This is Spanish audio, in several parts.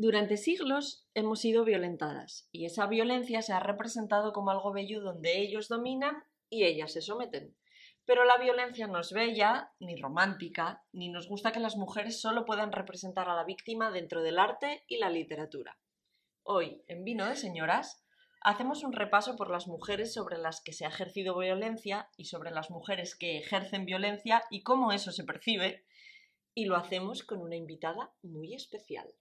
Durante siglos hemos sido violentadas y esa violencia se ha representado como algo bello donde ellos dominan y ellas se someten. Pero la violencia no es bella, ni romántica, ni nos gusta que las mujeres solo puedan representar a la víctima dentro del arte y la literatura. Hoy, en Vino de Señoras, hacemos un repaso por las mujeres sobre las que se ha ejercido violencia y sobre las mujeres que ejercen violencia y cómo eso se percibe, y lo hacemos con una invitada muy especial.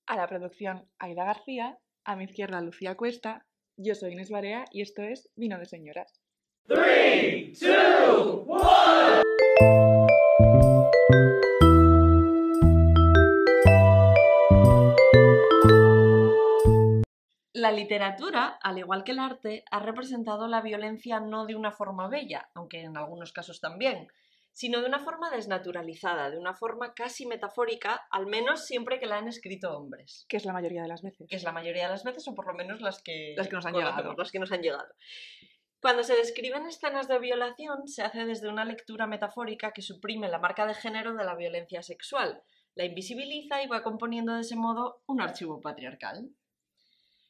A la producción Aida García, a mi izquierda Lucía Cuesta, yo soy Inés Barea y esto es Vino de Señoras. 3, 2, 1. La literatura, al igual que el arte, ha representado la violencia no de una forma bella, aunque en algunos casos también, sino de una forma desnaturalizada, de una forma casi metafórica, al menos siempre que la han escrito hombres. Que es la mayoría de las veces. Que es la mayoría de las veces, o por lo menos las que nos han llegado. Las que nos han llegado. Cuando se describen escenas de violación, se hace desde una lectura metafórica que suprime la marca de género de la violencia sexual, la invisibiliza y va componiendo de ese modo un archivo patriarcal.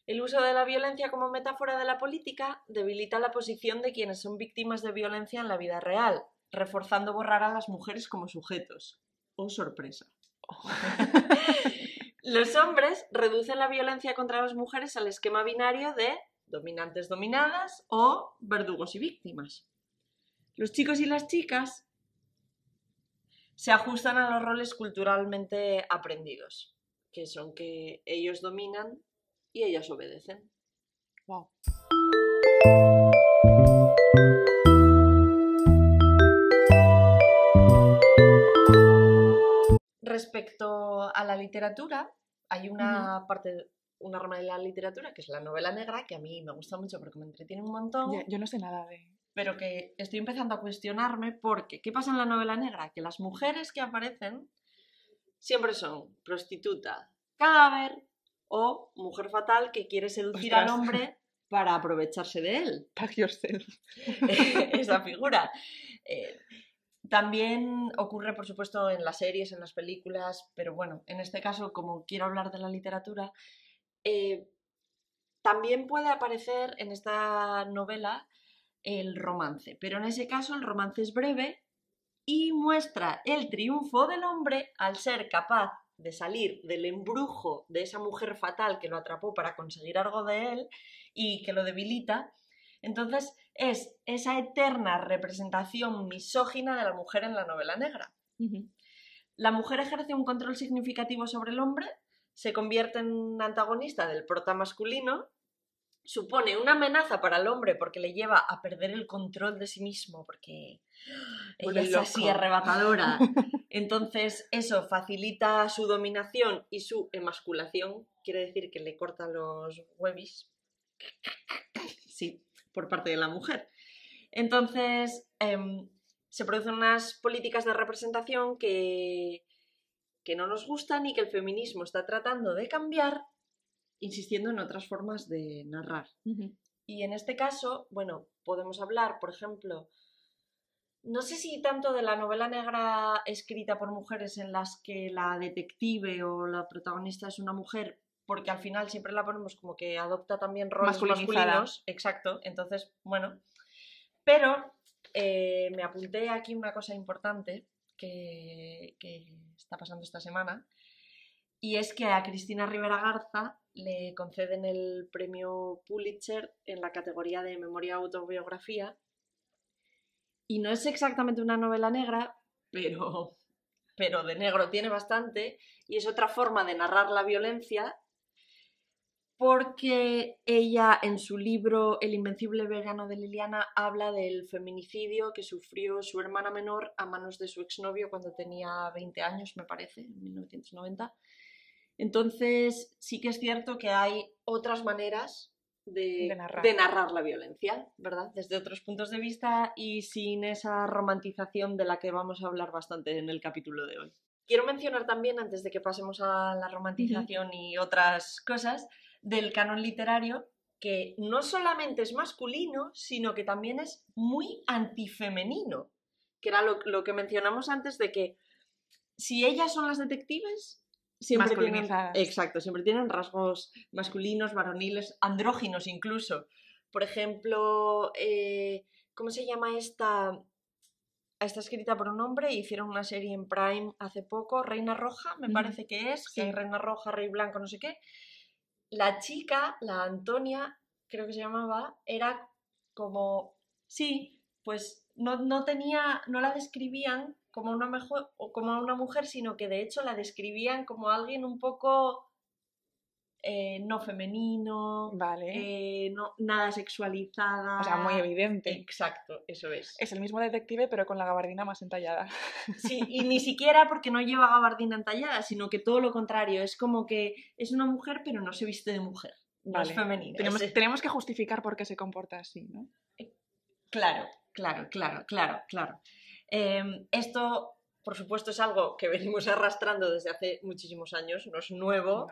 El uso de la violencia como metáfora de la política debilita la posición de quienes son víctimas de violencia en la vida real, reforzando borrar a las mujeres como sujetos. ¡Oh, sorpresa! Los hombres reducen la violencia contra las mujeres al esquema binario de dominantes dominadas o verdugos y víctimas. Los chicos y las chicas se ajustan a los roles culturalmente aprendidos, que son que ellos dominan y ellas obedecen. Wow. Respecto a la literatura, hay una una rama de la literatura que es la novela negra, que a mí me gusta mucho porque me entretiene un montón. Yo no sé nada de... Pero que estoy empezando a cuestionarme porque, ¿qué pasa en la novela negra? Que las mujeres que aparecen siempre son prostituta, cadáver o mujer fatal que quiere seducir al hombre para aprovecharse de él. Pack yourself. Esa figura. También ocurre, por supuesto, en las series, en las películas, pero bueno, en este caso, como quiero hablar de la literatura, también puede aparecer en esta novela el romance, pero en ese caso el romance es breve y muestra el triunfo del hombre al ser capaz de salir del embrujo de esa mujer fatal que lo atrapó para conseguir algo de él y que lo debilita. Entonces es esa eterna representación misógina de la mujer en la novela negra. La mujer ejerce un control significativo sobre el hombre, se convierte en antagonista del prota masculino, supone una amenaza para el hombre porque le lleva a perder el control de sí mismo, porque ella es así arrebatadora. Entonces eso facilita su dominación y su emasculación, quiere decir que le corta los huevis. Sí, por parte de la mujer. Entonces se producen unas políticas de representación que no nos gustan y que el feminismo está tratando de cambiar, insistiendo en otras formas de narrar. Y en este caso, bueno, podemos hablar, por ejemplo, no sé si tanto de la novela negra escrita por mujeres en las que la detective o la protagonista es una mujer, porque al final siempre la ponemos como que adopta también roles masculinos. Exacto, entonces, bueno. Pero me apunté aquí una cosa importante que está pasando esta semana, y es que a Cristina Rivera Garza le conceden el premio Pulitzer en la categoría de memoria autobiografía, y no es exactamente una novela negra, pero de negro tiene bastante, y es otra forma de narrar la violencia, porque ella en su libro El invencible verano de Liliana habla del feminicidio que sufrió su hermana menor a manos de su exnovio cuando tenía 20 años, me parece, en 1990. Entonces sí que es cierto que hay otras maneras de narrar la violencia, ¿verdad? Desde otros puntos de vista y sin esa romantización de la que vamos a hablar bastante en el capítulo de hoy. Quiero mencionar también, antes de que pasemos a la romantización y otras cosas, del canon literario, que no solamente es masculino, sino que también es muy antifemenino, que era lo que mencionamos antes de que si ellas son las detectives, siempre tienen, masculinizadas. exacto, siempre tienen rasgos masculinos, varoniles, andróginos incluso. Por ejemplo, ¿cómo se llama esta? Está escrita por un hombre y hicieron una serie en Prime hace poco, Reina Roja, me parece que es, Sí. que hay Reina Roja, Rey Blanco, no sé qué. La chica, la Antonia, creo que se llamaba, era como, sí, pues no la describían como una mejor, o como una mujer, sino que de hecho la describían como alguien un poco no femenino, Vale. nada sexualizada. O sea, muy evidente. Exacto, eso es. Es el mismo detective, pero con la gabardina más entallada. Sí, y ni siquiera porque no lleva gabardina entallada, sino que todo lo contrario, es como que es una mujer pero no se viste de mujer, no Vale. es femenina. Tenemos que justificar por qué se comporta así, ¿no? Claro. Esto, por supuesto, es algo que venimos arrastrando desde hace muchísimos años, no es nuevo,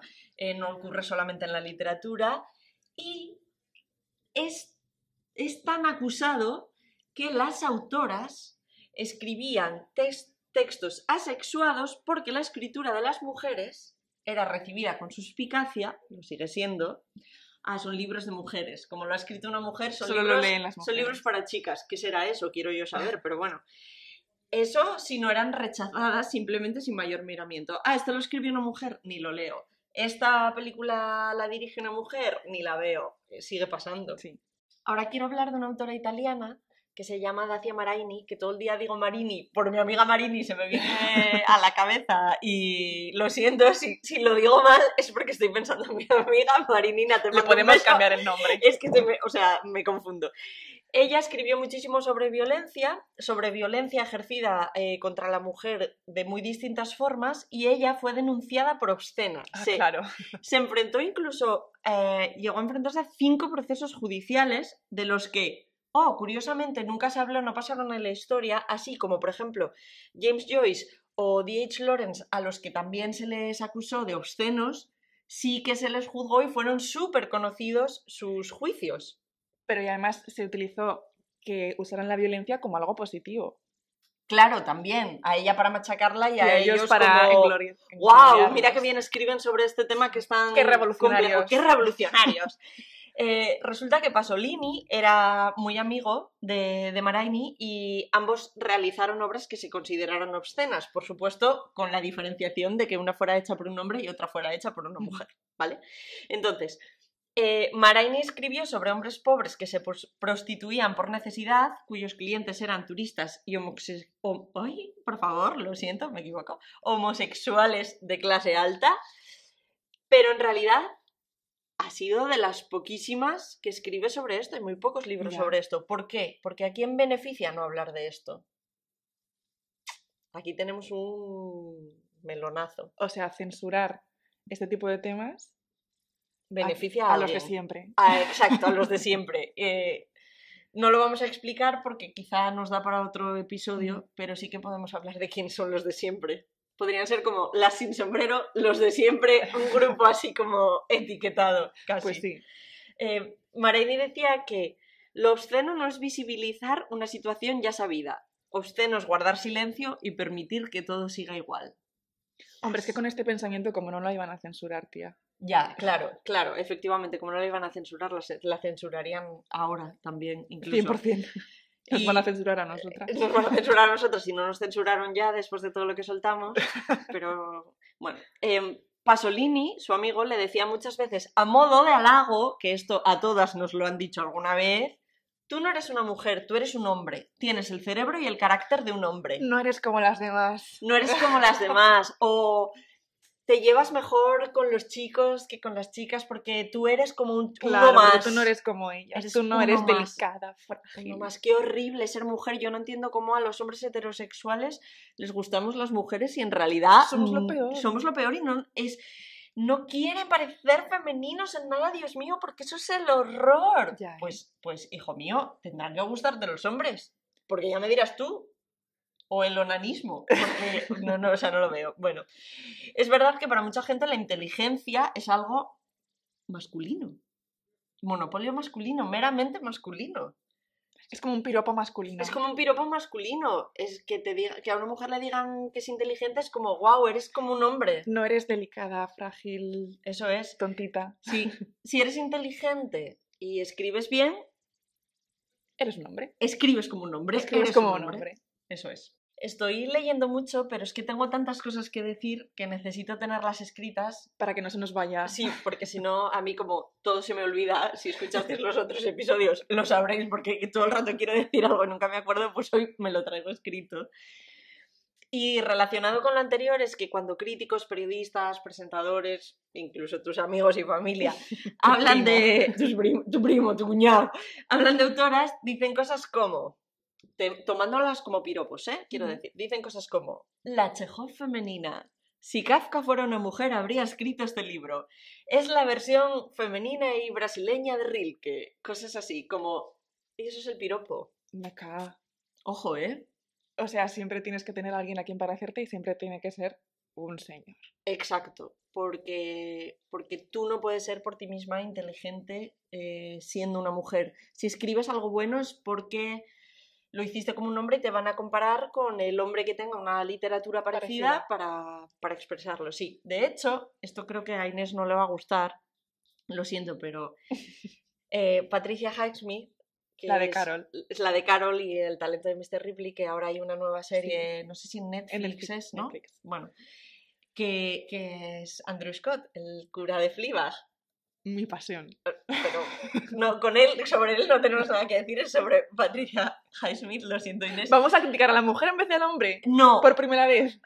no ocurre solamente en la literatura y es tan acusado que las autoras escribían textos asexuados porque la escritura de las mujeres era recibida con suspicacia, lo sigue siendo. Son libros de mujeres. Como lo ha escrito una mujer, son Lo leen las son mujeres. libros para chicas. ¿Qué será eso? Quiero yo saber, pero bueno. Eso si no eran rechazadas simplemente sin mayor miramiento. Esto lo escribió una mujer, ni lo leo. Esta película la dirige una mujer, ni la veo. Sigue pasando. Sí. Ahora quiero hablar de una autora italiana que se llama Dacia Maraini, que todo el día digo Marini, por mi amiga Marini se me viene a la cabeza y lo siento, si lo digo mal es porque estoy pensando en mi amiga Marinina. Le podemos cambiar el nombre. Es que me confundo. Ella escribió muchísimo sobre violencia ejercida contra la mujer de muy distintas formas y ella fue denunciada por obscena. Claro. Se enfrentó incluso, llegó a enfrentarse a 5 procesos judiciales de los que, curiosamente, nunca se habló, no pasaron en la historia, así como, por ejemplo, James Joyce o D.H. Lawrence, a los que también se les acusó de obscenos, sí que se les juzgó y fueron súper conocidos sus juicios. Pero y además se utilizó que usaran la violencia como algo positivo. Claro, también. A ella para machacarla y a ellos para como... ¡Wow! Mira qué bien escriben sobre este tema que están... ¡Qué revolucionarios! ¡Qué revolucionarios! Resulta que Pasolini era muy amigo de Maraini y ambos realizaron obras que se consideraron obscenas, por supuesto, con la diferenciación de que una fuera hecha por un hombre y otra fuera hecha por una mujer, ¿vale? Entonces... Maraini escribió sobre hombres pobres que se prostituían por necesidad, cuyos clientes eran turistas y por favor, lo siento, me equivoco, homosexuales de clase alta, pero en realidad ha sido de las poquísimas que escribe sobre esto, hay muy pocos libros sobre esto. ¿Por qué? Porque ¿a quién beneficia no hablar de esto? Aquí tenemos un melonazo. O sea, censurar este tipo de temas beneficia a los de siempre. Exacto, a los de siempre. No lo vamos a explicar porque quizá nos da para otro episodio, pero sí que podemos hablar de quién son los de siempre. Podrían ser como las sin sombrero, los de siempre, un grupo así como etiquetado, casi. Pues sí. Maraini decía que lo obsceno no es visibilizar una situación ya sabida. Obsceno es guardar silencio y permitir que todo siga igual. Hombre, es que con este pensamiento, como no la iban a censurar, tía. Ya, claro, efectivamente, como no la iban a censurar, la censurarían ahora también, incluso. 100%. Nos van a censurar a nosotras. Nos van a censurar a nosotros, si no nos censuraron ya después de todo lo que soltamos. Pero, bueno, Pasolini, su amigo, le decía muchas veces, a modo de halago, que esto a todas nos lo han dicho alguna vez, tú no eres una mujer, tú eres un hombre. Tienes el cerebro y el carácter de un hombre. No eres como las demás. No eres como las demás. O te llevas mejor con los chicos que con las chicas porque tú eres como uno más. Pero tú no eres como ellas. Tú no eres delicada, frágil. Uno más. Qué horrible ser mujer. Yo no entiendo cómo a los hombres heterosexuales les gustamos las mujeres y en realidad somos lo peor. Somos lo peor y no quieren parecer femeninos en nada, Dios mío, porque eso es el horror. Ya, pues, hijo mío, tendrán que gustarte los hombres. Porque ya me dirás tú. O el onanismo. Porque no lo veo. Bueno, es verdad que para mucha gente la inteligencia es algo masculino. Monopolio masculino, meramente masculino. Es como un piropo masculino. Es como un piropo masculino. Es que que a una mujer le digan que es inteligente es como, wow, eres como un hombre. No eres delicada, frágil, Eso es. tontita. Sí, si eres inteligente y escribes bien, Eres un hombre. escribes como un hombre. Escribes eres como un hombre. Eso es. Estoy leyendo mucho, pero es que tengo tantas cosas que decir que necesito tenerlas escritas. Para que no se nos vaya. Sí, porque si no, a mí como todo se me olvida, si escuchasteis los otros episodios lo sabréis porque todo el rato quiero decir algo y nunca me acuerdo, pues hoy me lo traigo escrito. Y relacionado con lo anterior es que cuando críticos, periodistas, presentadores, incluso tus amigos y familia, hablan de... Tu primo, tu cuñado, hablan de autoras, dicen cosas como... tomándolas como piropos, quiero decir, dicen cosas como la Chekhov femenina. Si Kafka fuera una mujer, habría escrito este libro. Es la versión femenina y brasileña de Rilke. Cosas así, como... Y eso es el piropo. Me caga. Ojo, O sea, siempre tienes que tener a alguien a quien parecerte y siempre tiene que ser un señor. Exacto, porque tú no puedes ser por ti misma inteligente siendo una mujer. Si escribes algo bueno es porque lo hiciste como un hombre y te van a comparar con el hombre que tenga una literatura parecida. Para expresarlo, sí. De hecho, esto creo que a Inés no le va a gustar, lo siento, pero Patricia Highsmith, que La de Carol. es la de Carol y el talento de Mr. Ripley, que ahora hay una nueva serie, no sé si en Netflix es, ¿no? Netflix. Bueno, que es Andrew Scott, el cura de Fleabag. Mi pasión. Pero no, sobre él no tenemos nada que decir, es sobre Patricia Highsmith, lo siento, Inés. ¿Vamos a criticar a la mujer en vez del hombre? No. Por primera vez.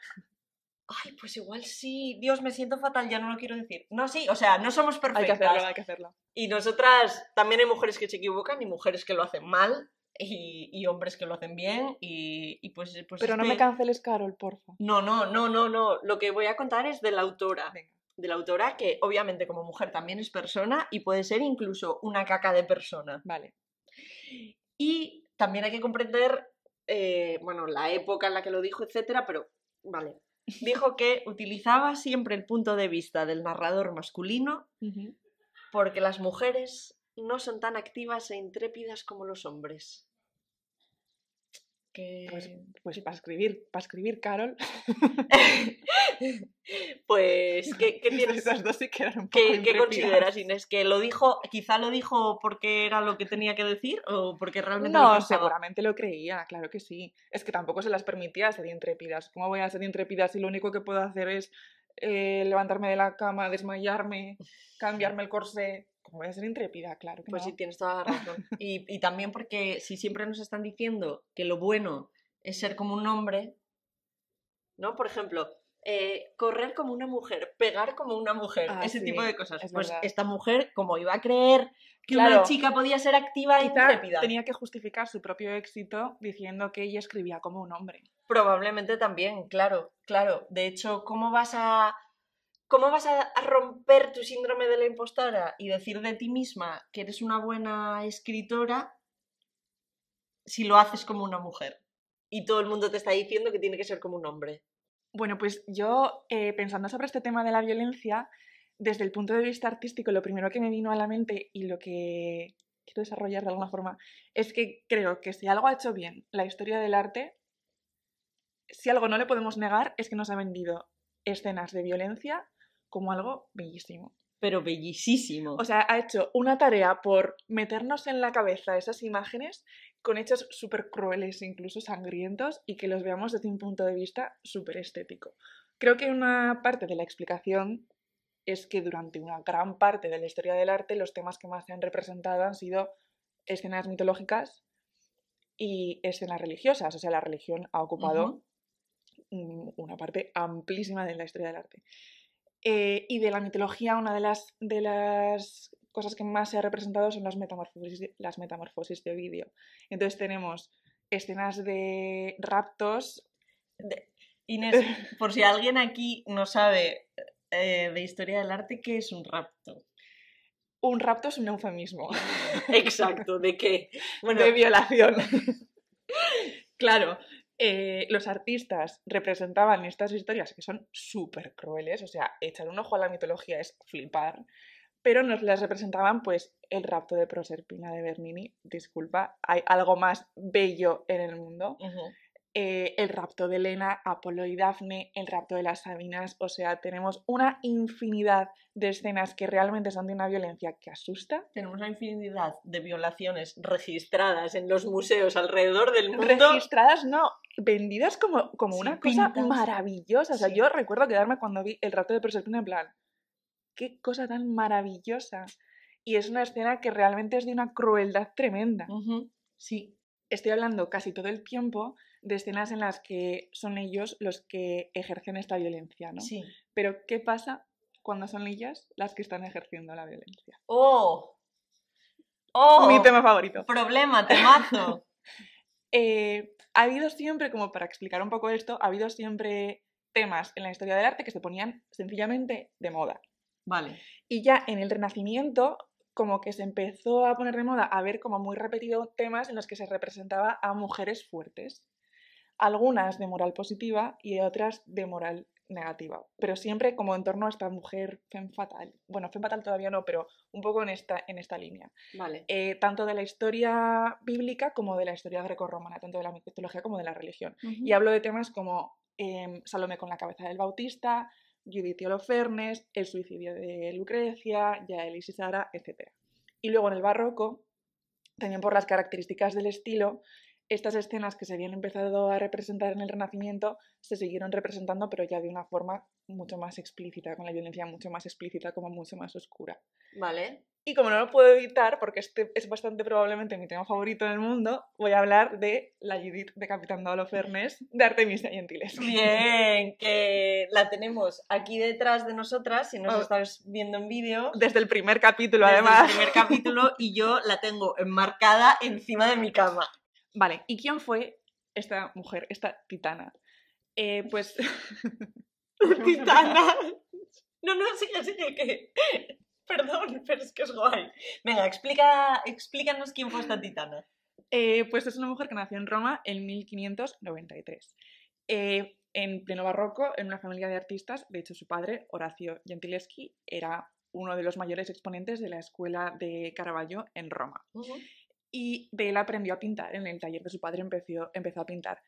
Ay, pues igual sí. Dios, me siento fatal, ya no lo quiero decir. No, sí, o sea, no somos perfectas. Hay que hacerlo. Y nosotras, también hay mujeres que se equivocan y mujeres que lo hacen mal y hombres que lo hacen bien y pues Pero no me canceles, Carol, porfa. No. Lo que voy a contar es de la autora. Venga. De la autora que obviamente como mujer también es persona y puede ser incluso una caca de persona. Vale. Y también hay que comprender, la época en la que lo dijo, etcétera, pero vale. Dijo que utilizaba siempre el punto de vista del narrador masculino porque las mujeres no son tan activas e intrépidas como los hombres. Pues para escribir, Carol. Pues, ¿qué tienes? Esas dos sí quedaron un poco ¿Qué consideras, Inés? ¿Que lo dijo, quizá lo dijo porque era lo que tenía que decir o porque realmente lo pensaba? Seguramente lo creía, claro que sí. Es que tampoco se las permitía ser intrépidas. ¿Cómo voy a ser intrépida si lo único que puedo hacer es levantarme de la cama, desmayarme, cambiarme el corsé? ¿Cómo voy a ser intrépida? Claro que pues no. sí, tienes toda la razón. Y también porque si siempre nos están diciendo que lo bueno es ser como un hombre, ¿no? Por ejemplo, correr como una mujer, pegar como una mujer, ese tipo de cosas. Pues verdad. esta mujer, como iba a creer que una chica podía ser activa e intrépida, tenía que justificar su propio éxito diciendo que ella escribía como un hombre. Probablemente también, claro. De hecho, ¿cómo vas a romper tu síndrome de la impostora y decir de ti misma que eres una buena escritora si lo haces como una mujer? Y todo el mundo te está diciendo que tiene que ser como un hombre. Bueno, pues yo, pensando sobre este tema de la violencia, desde el punto de vista artístico, lo primero que me vino a la mente y lo que quiero desarrollar de alguna forma es que creo que si algo ha hecho bien la historia del arte, si algo no le podemos negar es que nos ha vendido escenas de violencia como algo bellísimo. Pero bellísimo. O sea, ha hecho una tarea por meternos en la cabeza esas imágenes con hechos súper crueles, incluso sangrientos, y que los veamos desde un punto de vista súper estético. Creo que una parte de la explicación es que durante una gran parte de la historia del arte los temas que más se han representado han sido escenas mitológicas y escenas religiosas. O sea, la religión ha ocupado una parte amplísima de la historia del arte. Y de la mitología, una de las cosas que más se ha representado son las metamorfosis de Ovidio. Entonces tenemos escenas de raptos. Inés, por si alguien aquí no sabe de historia del arte, ¿qué es un rapto? Un rapto es un eufemismo. Exacto, ¿de qué? Bueno, de violación. Claro. Los artistas representaban estas historias que son súper crueles, o sea, echar un ojo a la mitología es flipar, pero nos las representaban pues el rapto de Proserpina de Bernini, disculpa, hay algo más bello en el mundo. El rapto de Helena, Apolo y Dafne, el rapto de las Sabinas, o sea, tenemos una infinidad de escenas que realmente son de una violencia que asusta. Tenemos una infinidad de violaciones registradas en los museos alrededor del mundo. Registradas no, vendidas como Sí, una cosa pintas. maravillosa. O sea, Sí. yo recuerdo quedarme cuando vi el rapto de Proserpina en plan, qué cosa tan maravillosa. Y es una escena que realmente es de una crueldad tremenda. Sí. Estoy hablando casi todo el tiempo de escenas en las que son ellos los que ejercen esta violencia, ¿no? Sí. Pero, ¿qué pasa cuando son ellas las que están ejerciendo la violencia? ¡Oh! ¡Oh! Mi tema favorito. Problema, temazo. Ha habido siempre, como para explicar un poco esto, ha habido siempre temas en la historia del arte que se ponían sencillamente de moda. Vale. Y ya en el Renacimiento, como que se empezó a poner de moda a ver como muy repetido temas en los que se representaba a mujeres fuertes. Algunas de moral positiva y otras de moral negativa, pero siempre como en torno a esta mujer femme fatale. Bueno, femme fatale todavía no, pero un poco en esta línea. Vale. Tanto de la historia bíblica como de la historia grecorromana, tanto de la mitología como de la religión. Y hablo de temas como Salomé con la cabeza del Bautista, Judith y Holofernes, el suicidio de Lucrecia, Yael y Sisara, etc. Y luego en el barroco, también por las características del estilo, estas escenas que se habían empezado a representar en el Renacimiento se siguieron representando, pero ya de una forma mucho más explícita, con la violencia mucho más explícita, como mucho más oscura. Vale. Y como no lo puedo evitar, porque este es bastante probablemente mi tema favorito en el mundo, voy a hablar de la Judith decapitando a Holofernes de Artemisia Gentileschi. Bien, que la tenemos aquí detrás de nosotras, si nos Oh. estás viendo en vídeo. Desde el primer capítulo, Desde además. el primer capítulo, y yo la tengo enmarcada encima de mi cama. Vale, ¿y quién fue esta mujer, esta titana? Pues... Titana. No, sigue, que... Perdón, pero es que es guay. Venga, explícanos quién fue esta titana. Pues es una mujer que nació en Roma en 1593. En pleno barroco, en una familia de artistas. De hecho, su padre, Horacio Gentileschi, era uno de los mayores exponentes de la escuela de Caravaggio en Roma. Y de él aprendió a pintar. En el taller de su padre empezó a pintar.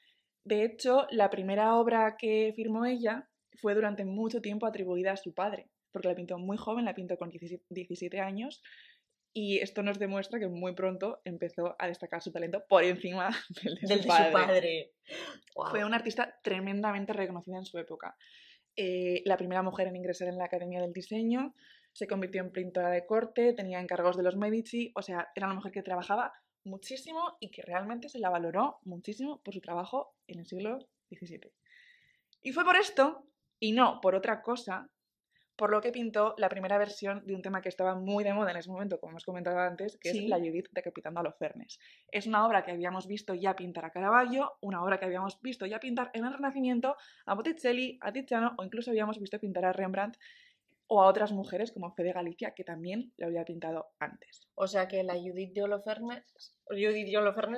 De hecho, la primera obra que firmó ella fue durante mucho tiempo atribuida a su padre, porque la pintó muy joven, la pintó con 17 años, y esto nos demuestra que muy pronto empezó a destacar su talento por encima del de su padre. Wow. Fue una artista tremendamente reconocida en su época. La primera mujer en ingresar en la Academia del Diseño, se convirtió en pintora de corte, tenía encargos de los Medici, o sea, era una mujer que trabajaba muchísimo y que realmente se la valoró muchísimo por su trabajo en el siglo XVII. Y fue por esto, y no por otra cosa, por lo que pintó la primera versión de un tema que estaba muy de moda en ese momento, como hemos comentado antes, que es la Judith decapitando a Holofernes. Es una obra que habíamos visto ya pintar a Caravaggio, una obra que habíamos visto ya pintar en el Renacimiento a Botticelli, a Tiziano, o incluso habíamos visto pintar a Rembrandt o a otras mujeres como Fede Galicia, que también lo había pintado antes. O sea que la Judith de Holofernes,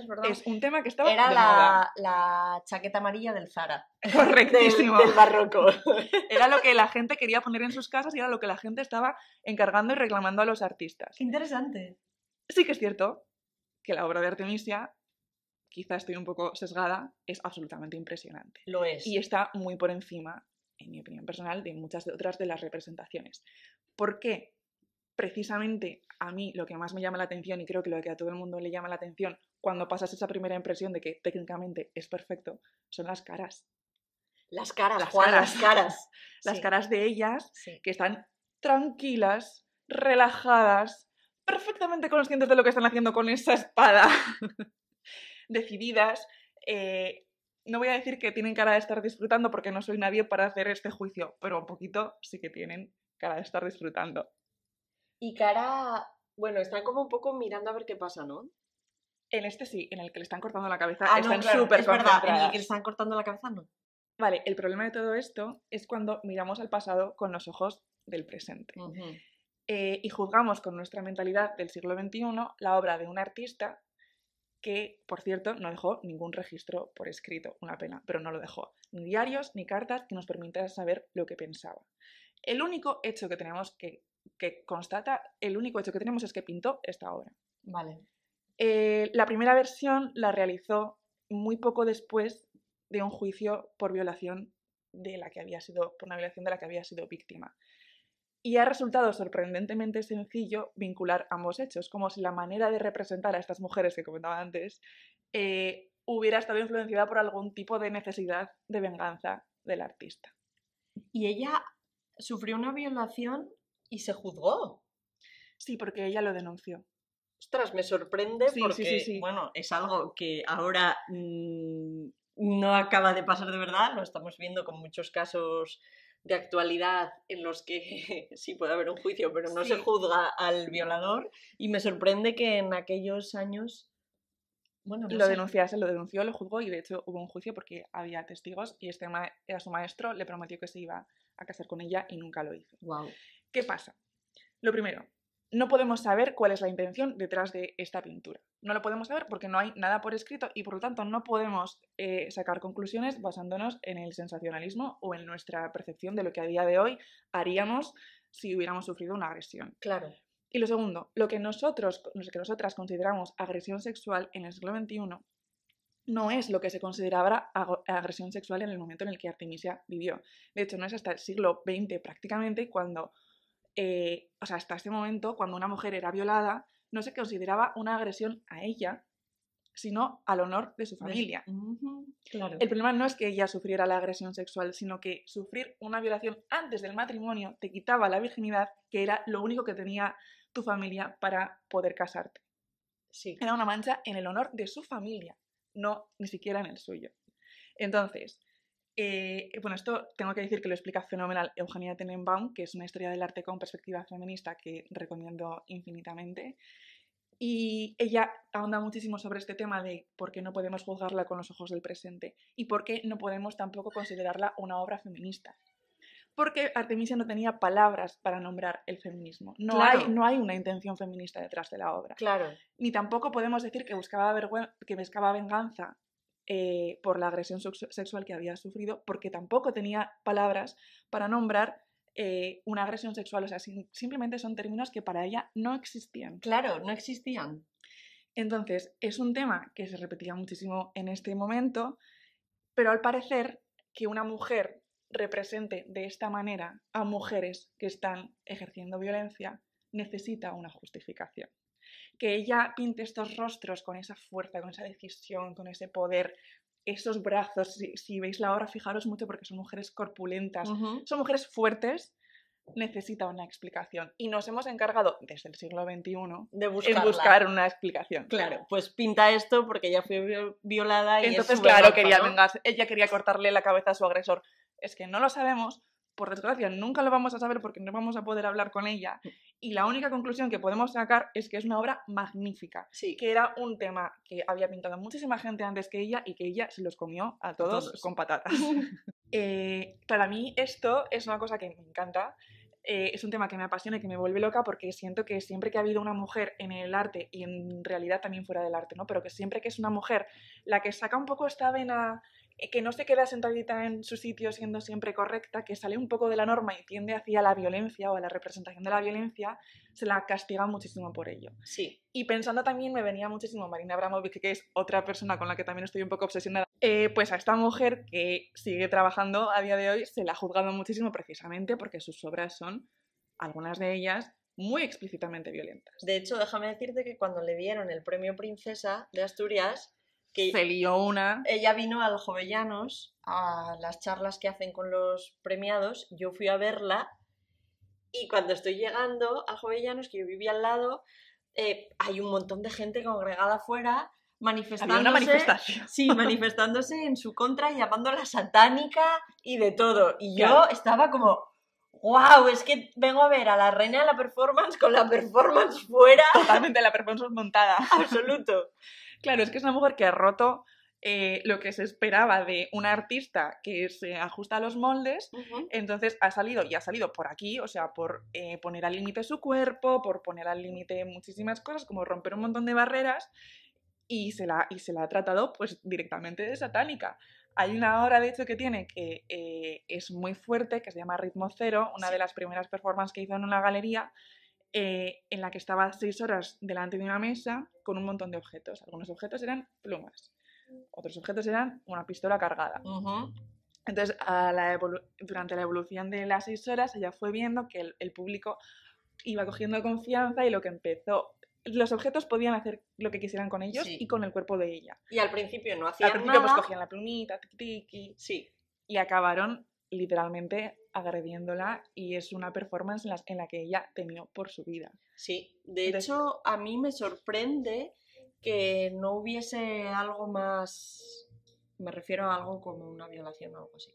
¿verdad? Es un tema que estaba era de moda. La chaqueta amarilla del Zara. Correctísimo. Del barroco. Era lo que la gente quería poner en sus casas y era lo que la gente estaba encargando y reclamando a los artistas. Qué interesante. Sí que es cierto que la obra de Artemisia, quizá estoy un poco sesgada, es absolutamente impresionante. Lo es. Y está muy por encima, en mi opinión personal, de muchas otras de las representaciones. ¿Por qué? Precisamente a mí lo que más me llama la atención, y creo que lo que a todo el mundo le llama la atención cuando pasas esa primera impresión de que técnicamente es perfecto, son las caras. Las caras. Las caras de ellas, que están tranquilas, relajadas, perfectamente conscientes de lo que están haciendo con esa espada, decididas. No voy a decir que tienen cara de estar disfrutando porque no soy nadie para hacer este juicio, pero un poquito sí que tienen cara de estar disfrutando. Y cara... Bueno, están como un poco mirando a ver qué pasa, ¿no? En este sí, en el que le están cortando la cabeza, están súper concentradas. En el que le están cortando la cabeza, no. Vale, el problema de todo esto es cuando miramos al pasado con los ojos del presente. Y juzgamos con nuestra mentalidad del siglo XXI la obra de un artista que, por cierto, no dejó ningún registro por escrito, una pena, pero no lo dejó. Ni diarios ni cartas que nos permitieran saber lo que pensaba. El único hecho que tenemos que que constata, el único hecho que tenemos es que pintó esta obra. Vale. La primera versión la realizó muy poco después de un juicio por violación por una violación de la que había sido víctima. Y ha resultado sorprendentemente sencillo vincular ambos hechos, como si la manera de representar a estas mujeres que comentaba antes hubiera estado influenciada por algún tipo de necesidad de venganza del artista. Y ella sufrió una violación y se juzgó. Sí, porque ella lo denunció. Ostras, me sorprende Sí, porque, sí. bueno, es algo que ahora no acaba de pasar de verdad, lo estamos viendo con muchos casos de actualidad en los que sí puede haber un juicio, pero no se juzga al violador, y me sorprende que en aquellos años, bueno, no lo sé. denunciase, lo denunció, lo juzgó y de hecho hubo un juicio porque había testigos y este era su maestro, le prometió que se iba a casar con ella y nunca lo hizo. Wow. ¿Qué pasa? Lo primero, no podemos saber cuál es la intención detrás de esta pintura. No lo podemos saber porque no hay nada por escrito y por lo tanto no podemos sacar conclusiones basándonos en el sensacionalismo o en nuestra percepción de lo que a día de hoy haríamos si hubiéramos sufrido una agresión. Claro. Y lo segundo, lo que nosotras consideramos agresión sexual en el siglo XXI no es lo que se consideraba agresión sexual en el momento en el que Artemisia vivió. De hecho, no es hasta el siglo XX prácticamente cuando, hasta este momento, cuando una mujer era violada, no se consideraba una agresión a ella, sino al honor de su familia. Claro. El problema no es que ella sufriera la agresión sexual, sino que sufrir una violación antes del matrimonio te quitaba la virginidad, que era lo único que tenía tu familia para poder casarte. Sí. Era una mancha en el honor de su familia, no ni siquiera en el suyo. Entonces, esto tengo que decir que lo explica fenomenal Eugenia Tenenbaum, que es una historia del arte con perspectiva feminista que recomiendo infinitamente. Y ella ahonda muchísimo sobre este tema de por qué no podemos juzgarla con los ojos del presente y por qué no podemos tampoco considerarla una obra feminista. Porque Artemisia no tenía palabras para nombrar el feminismo. No hay una intención feminista detrás de la obra. Claro. Ni tampoco podemos decir que buscaba venganza por la agresión sexual que había sufrido, porque tampoco tenía palabras para nombrar una agresión sexual. O sea, simplemente son términos que para ella no existían. Claro, no existían. Entonces, es un tema que se repetía muchísimo en este momento, pero al parecer que una mujer represente de esta manera a mujeres que están ejerciendo violencia necesita una justificación. Que ella pinte estos rostros con esa fuerza, con esa decisión, con ese poder, esos brazos, si veis la obra, fijaros mucho porque son mujeres corpulentas, son mujeres fuertes, necesita una explicación. Y nos hemos encargado, desde el siglo XXI, de buscar una explicación. Claro, pues pinta esto porque ella fue violada y entonces, es su claro, venganza, quería ¿no? vengarse. Ella quería cortarle la cabeza a su agresor. Es que no lo sabemos, por desgracia, nunca lo vamos a saber porque no vamos a poder hablar con ella. Y la única conclusión que podemos sacar es que es una obra magnífica. Sí. Que era un tema que había pintado muchísima gente antes que ella y que ella se los comió a todos con patatas. Para mí esto es una cosa que me encanta. Es un tema que me apasiona y que me vuelve loca porque siento que siempre que ha habido una mujer en el arte y en realidad también fuera del arte, ¿no? Pero que siempre que es una mujer la que saca un poco esta vena, que no se queda sentadita en su sitio siendo siempre correcta, que sale un poco de la norma y tiende hacia la violencia o a la representación de la violencia, se la castiga muchísimo por ello. Sí. Y pensando también me venía muchísimo Marina Abramovic, que es otra persona con la que también estoy un poco obsesionada. Pues a esta mujer que sigue trabajando a día de hoy se la ha juzgado muchísimo precisamente porque sus obras son, algunas de ellas, muy explícitamente violentas. De hecho, déjame decirte que cuando le dieron el premio Princesa de Asturias, que se lió una. Ella vino al Jovellanos a las charlas que hacen con los premiados, yo fui a verla y cuando estoy llegando al Jovellanos, que yo vivía al lado, hay un montón de gente congregada afuera manifestándose. Había una manifestación. Sí, manifestándose en su contra, llamándola satánica y de todo. Y claro. Yo estaba como, ¡wow! Es que vengo a ver a la reina de la performance con la performance fuera. Totalmente, la performance montada. Absoluto. Claro, es que es una mujer que ha roto lo que se esperaba de una artista que se ajusta a los moldes, entonces ha salido por aquí, o sea, por poner al límite su cuerpo, por poner al límite muchísimas cosas, como romper un montón de barreras, y se la ha tratado pues directamente de satánica. Hay una obra, de hecho, que tiene que es muy fuerte, que se llama Ritmo Cero, una Sí. de las primeras performances que hizo en una galería, en la que estaba 6 horas delante de una mesa con un montón de objetos. Algunos objetos eran plumas, otros objetos eran una pistola cargada. Ujú. Entonces, durante la evolución de las 6 horas, ella fue viendo que el público iba cogiendo confianza y lo que empezó... Los objetos podían hacer lo que quisieran con ellos Sí. y con el cuerpo de ella. Y al principio no Al hacían principio pues nada. cogían la plumita, tiki tiki, Sí. y acabaron literalmente agrediéndola, y es una performance en la que ella temió por su vida. Sí, de Entonces- hecho, a mí me sorprende que no hubiese algo más. Me refiero a algo como una violación o algo así.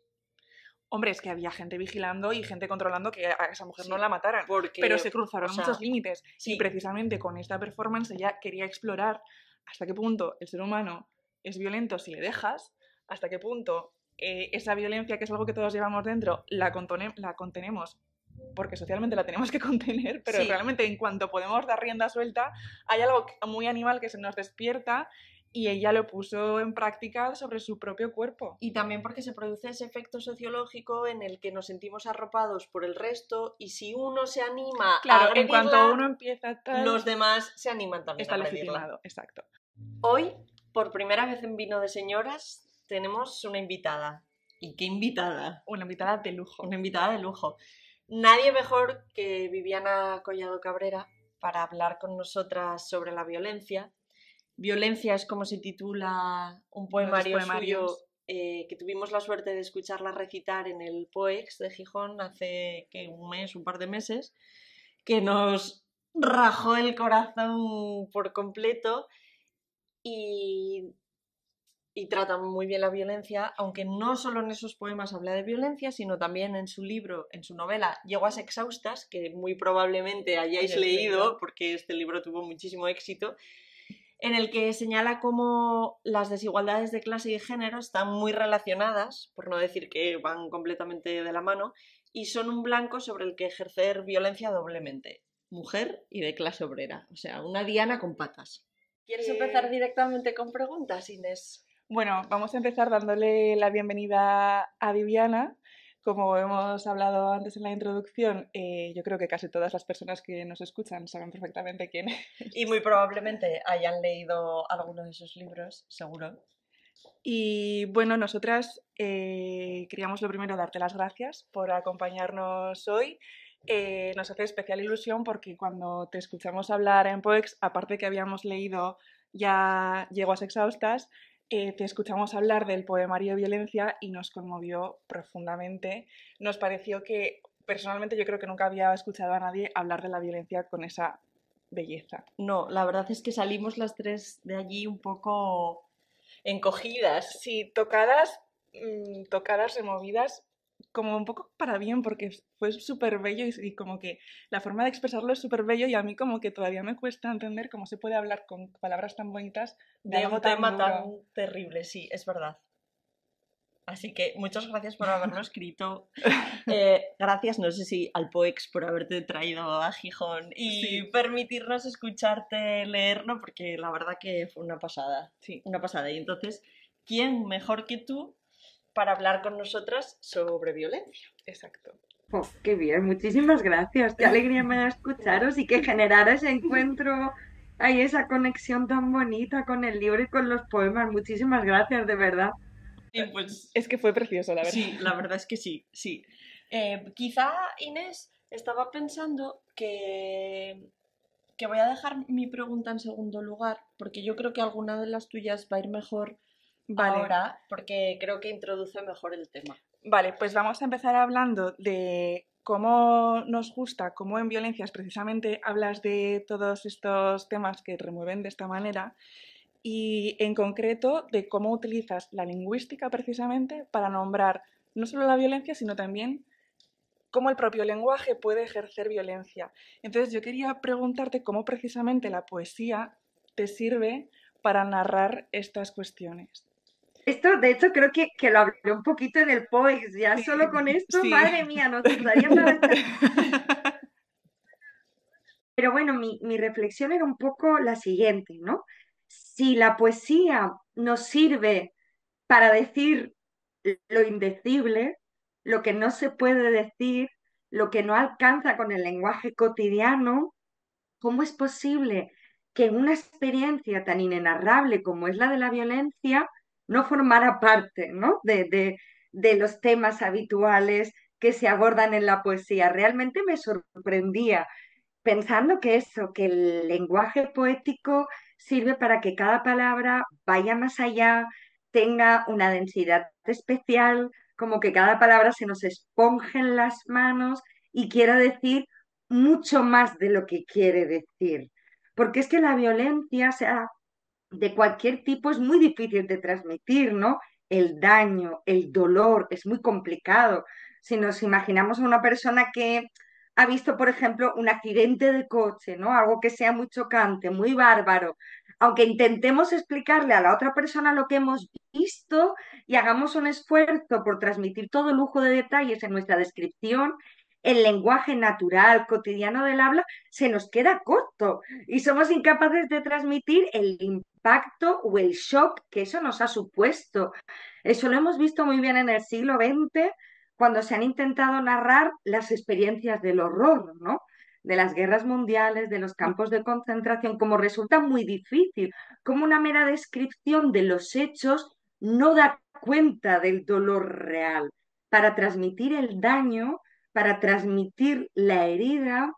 Hombre, es que había gente vigilando y gente controlando que a esa mujer Sí, no la mataran. porque, Pero se cruzaron o sea, muchos límites. sí. Y precisamente con esta performance ella quería explorar hasta qué punto el ser humano es violento si le dejas, hasta qué punto esa violencia, que es algo que todos llevamos dentro, la contenemos porque socialmente la tenemos que contener, pero Sí. realmente en cuanto podemos dar rienda suelta, hay algo muy animal que se nos despierta, y ella lo puso en práctica sobre su propio cuerpo. Y también porque se produce ese efecto sociológico en el que nos sentimos arropados por el resto, y si uno se anima a Claro, en agredirla, cuanto uno empieza tal, los demás se animan también está a agredirla. legitimado, exacto. Hoy, por primera vez en Vino de Señoras, tenemos una invitada. ¿Y qué invitada? Una invitada de lujo. Una invitada de lujo. Nadie mejor que Viviana Collado Cabrera para hablar con nosotras sobre la violencia. Violencia es como se titula un poemario suyo que tuvimos la suerte de escucharla recitar en el POEX de Gijón hace un par de meses, que nos rajó el corazón por completo y trata muy bien la violencia, aunque no solo en esos poemas habla de violencia, sino también en su libro, en su novela Yeguas exhaustas, que muy probablemente hayáis leído, porque este libro tuvo muchísimo éxito, en el que señala cómo las desigualdades de clase y de género están muy relacionadas, por no decir que van completamente de la mano, y son un blanco sobre el que ejercer violencia doblemente, mujer y de clase obrera, o sea, una diana con patas. ¿Quieres empezar directamente con preguntas, Inés? Bueno, vamos a empezar dándole la bienvenida a Viviana. Como hemos hablado antes en la introducción, yo creo que casi todas las personas que nos escuchan saben perfectamente quién es. Y muy probablemente hayan leído alguno de sus libros, seguro. Y bueno, nosotras queríamos lo primero darte las gracias por acompañarnos hoy. Nos hace especial ilusión porque cuando te escuchamos hablar en POEX, aparte que habíamos leído ya Yeguas exhaustas, te escuchamos hablar del poemario Violencia y nos conmovió profundamente. Nos pareció que, personalmente, yo creo que nunca había escuchado a nadie hablar de la violencia con esa belleza. No, la verdad es que salimos las tres de allí un poco encogidas. Sí, tocadas, removidas, como un poco para bien, porque fue súper bello y como que la forma de expresarlo es súper bello, y a mí como que todavía me cuesta entender cómo se puede hablar con palabras tan bonitas de De algo un tan tema duro. tan terrible, sí, es verdad. Así que muchas gracias por haberlo escrito. Gracias, no sé si al POEX por haberte traído a Gijón y Sí. permitirnos escucharte leerlo, porque la verdad que fue una pasada. Sí. Una pasada. Y entonces, ¿quién mejor que tú para hablar con nosotras sobre violencia? Exacto. Oh, qué bien, muchísimas gracias. Qué alegría me da escucharos y que generara ese encuentro, ahí esa conexión tan bonita con el libro y con los poemas. Muchísimas gracias, de verdad. Y pues Es que fue precioso, la verdad. sí, la verdad es que sí, sí. Quizá, Inés, estaba pensando que voy a dejar mi pregunta en segundo lugar, porque yo creo que alguna de las tuyas va a ir mejor Vale. ahora, porque creo que introduce mejor el tema. Vale, pues vamos a empezar hablando de cómo nos gusta, cómo en Violencias precisamente hablas de todos estos temas que remueven de esta manera, y en concreto de cómo utilizas la lingüística precisamente para nombrar no solo la violencia, sino también cómo el propio lenguaje puede ejercer violencia. Entonces yo quería preguntarte cómo precisamente la poesía te sirve para narrar estas cuestiones. Esto, de hecho, creo que lo hablé un poquito en el POEX. Ya solo con esto, sí. madre mía, nos daría para estar... Pero bueno, mi reflexión era un poco la siguiente, ¿no? Si la poesía nos sirve para decir lo indecible, lo que no se puede decir, lo que no alcanza con el lenguaje cotidiano. ¿Cómo es posible que una experiencia tan inenarrable como es la de la violencia no formara parte, ¿no? de los temas habituales que se abordan en la poesía? Realmente me sorprendía pensando que eso, que el lenguaje poético sirve para que cada palabra vaya más allá, tenga una densidad especial, como que cada palabra se nos esponje en las manos y quiera decir mucho más de lo que quiere decir. Porque es que la violencia, sea de cualquier tipo, es muy difícil de transmitir, ¿no? El daño, el dolor, es muy complicado. Si nos imaginamos a una persona que ha visto, por ejemplo, un accidente de coche, ¿no? Algo que sea muy chocante, muy bárbaro, aunque intentemos explicarle a la otra persona lo que hemos visto y hagamos un esfuerzo por transmitir todo lujo de detalles en nuestra descripción, el lenguaje natural, cotidiano del habla, se nos queda corto y somos incapaces de transmitir el impacto o el shock que eso nos ha supuesto. Eso lo hemos visto muy bien en el siglo XX, cuando se han intentado narrar las experiencias del horror, ¿no? De las guerras mundiales, de los campos de concentración, como resulta muy difícil, como una mera descripción de los hechos no da cuenta del dolor real. Para transmitir el daño, para transmitir la herida,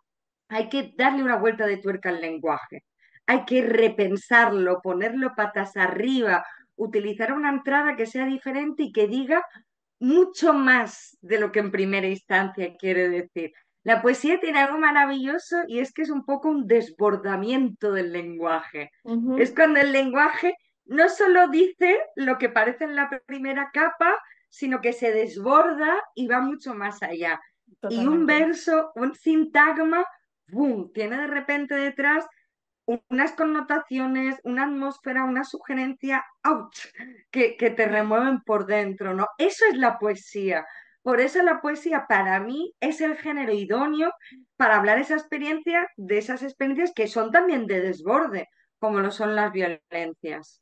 hay que darle una vuelta de tuerca al lenguaje. Hay que repensarlo, ponerlo patas arriba, utilizar una entrada que sea diferente y que diga mucho más de lo que en primera instancia quiere decir. La poesía tiene algo maravilloso y es que es un poco un desbordamiento del lenguaje. Es Ujú. cuando el lenguaje no solo dice lo que parece en la primera capa, sino que se desborda y va mucho más allá. Y un Totalmente. verso, un sintagma, ¡boom!, tiene de repente detrás unas connotaciones, una atmósfera, una sugerencia, ¡ouch!, que te remueven por dentro, ¿no? Eso es la poesía. Por eso la poesía para mí es el género idóneo para hablar esa experiencia, de esas experiencias que son también de desborde, como lo son las violencias.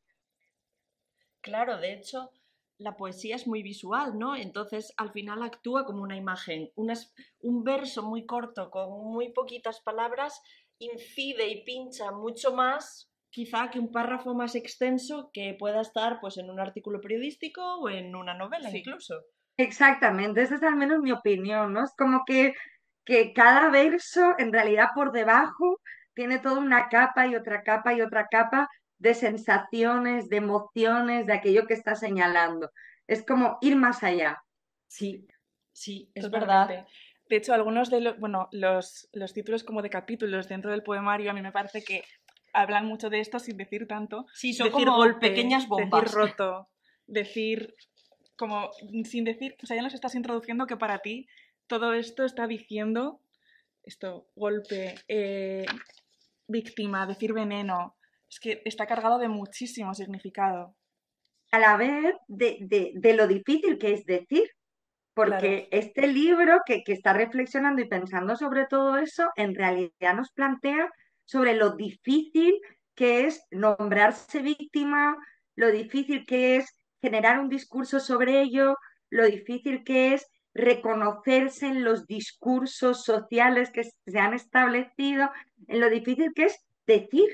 Claro, de hecho, la poesía es muy visual, ¿no? Entonces, al final actúa como una imagen. Un verso muy corto con muy poquitas palabras incide y pincha mucho más, quizá, que un párrafo más extenso que pueda estar, pues, en un artículo periodístico o en una novela Sí, incluso. Exactamente, esa es al menos mi opinión, ¿no? Es como que cada verso en realidad por debajo tiene toda una capa y otra capa y otra capa de sensaciones, de emociones, de aquello que está señalando. Es como ir más allá. Sí, sí, es verdad. totalmente. De hecho, algunos de los, bueno, los títulos como de capítulos dentro del poemario a mí me parece que hablan mucho de esto sin decir tanto. Sí, son Decir como golpe, pequeñas decir bombas. roto, decir como sin decir, o sea, ya nos estás introduciendo que para ti todo esto está diciendo esto, golpe, víctima, decir veneno. Es que está cargado de muchísimo significado. A la vez de lo difícil que es decir, Claro, porque este libro que está reflexionando y pensando sobre todo eso, en realidad nos plantea sobre lo difícil que es nombrarse víctima, lo difícil que es generar un discurso sobre ello, lo difícil que es reconocerse en los discursos sociales que se han establecido, en lo difícil que es decir.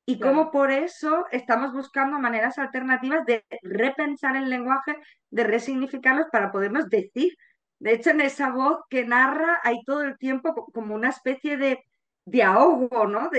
Y claro. cómo por eso estamos buscando maneras alternativas de repensar el lenguaje, de resignificarlos para podernos decir. De hecho, en esa voz que narra hay todo el tiempo como una especie de ahogo, ¿no?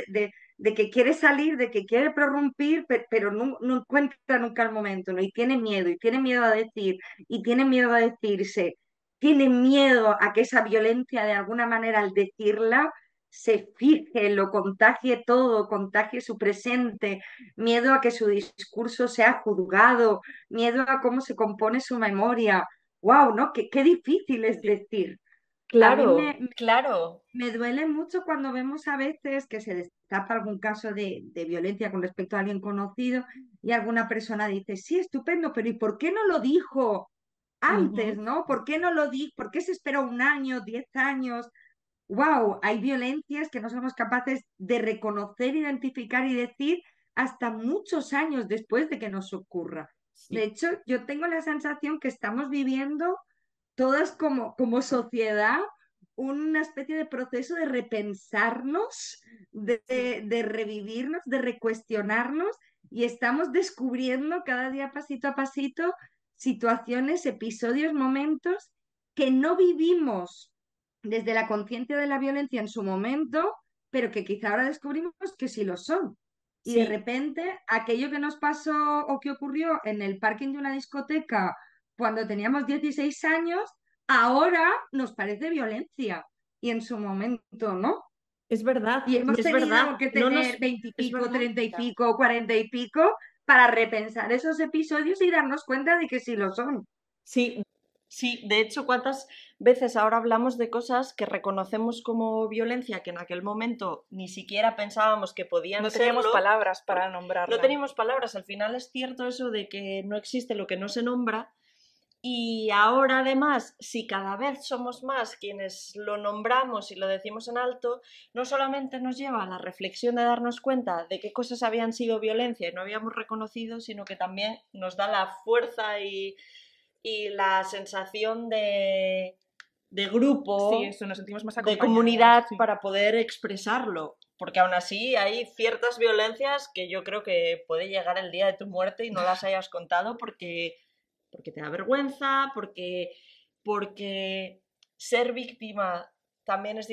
De que quiere salir, de que quiere prorrumpir, pero no encuentra nunca el momento, ¿no? Y tiene miedo a decir, y tiene miedo a decirse, tiene miedo a que esa violencia de alguna manera al decirla se fije, lo contagie todo, contagie su presente, miedo a que su discurso sea juzgado, miedo a cómo se compone su memoria. ¡Wow! ¿No? Qué difícil es Sí, decir. A mí Claro, claro. me duele mucho cuando vemos a veces que se destapa algún caso de violencia con respecto a alguien conocido y alguna persona dice, sí, estupendo, pero ¿y por qué no lo dijo antes, ujú, ¿no? ¿Por qué no lo dijo? ¿Por qué se esperó un año, 10 años? Wow, hay violencias que no somos capaces de reconocer, identificar y decir hasta muchos años después de que nos ocurra. De hecho, yo tengo la sensación que estamos viviendo todas como sociedad una especie de proceso de repensarnos, Sí. de revivirnos, de recuestionarnos y estamos descubriendo cada día pasito a pasito situaciones, episodios, momentos que no vivimos desde la conciencia de la violencia en su momento, pero que quizá ahora descubrimos que sí lo son. Y de Sí, repente, aquello que nos pasó o que ocurrió en el parking de una discoteca cuando teníamos 16 años, ahora nos parece violencia y en su momento no. Y hemos es tenido verdad, que no tener nos... 20 y Es pico, verdad. 30 y pico, 40 y pico para repensar esos episodios y darnos cuenta de que sí lo son. Sí, sí, de hecho, ¿cuántas veces ahora hablamos de cosas que reconocemos como violencia que en aquel momento ni siquiera pensábamos que podían No teníamos serlo? palabras para No nombrarla. teníamos palabras. Al final es cierto eso de que no existe lo que no se nombra. Y ahora además, si cada vez somos más quienes lo nombramos y lo decimos en alto, no solamente nos lleva a la reflexión de darnos cuenta de qué cosas habían sido violencia y no habíamos reconocido, sino que también nos da la fuerza y la sensación de Sí, grupo, eso, nos sentimos más de acompañadas. comunidad Sí. para poder expresarlo. Porque aún así hay ciertas violencias que yo creo que puede llegar el día de tu muerte y no las hayas contado porque te da vergüenza, porque ser víctima también es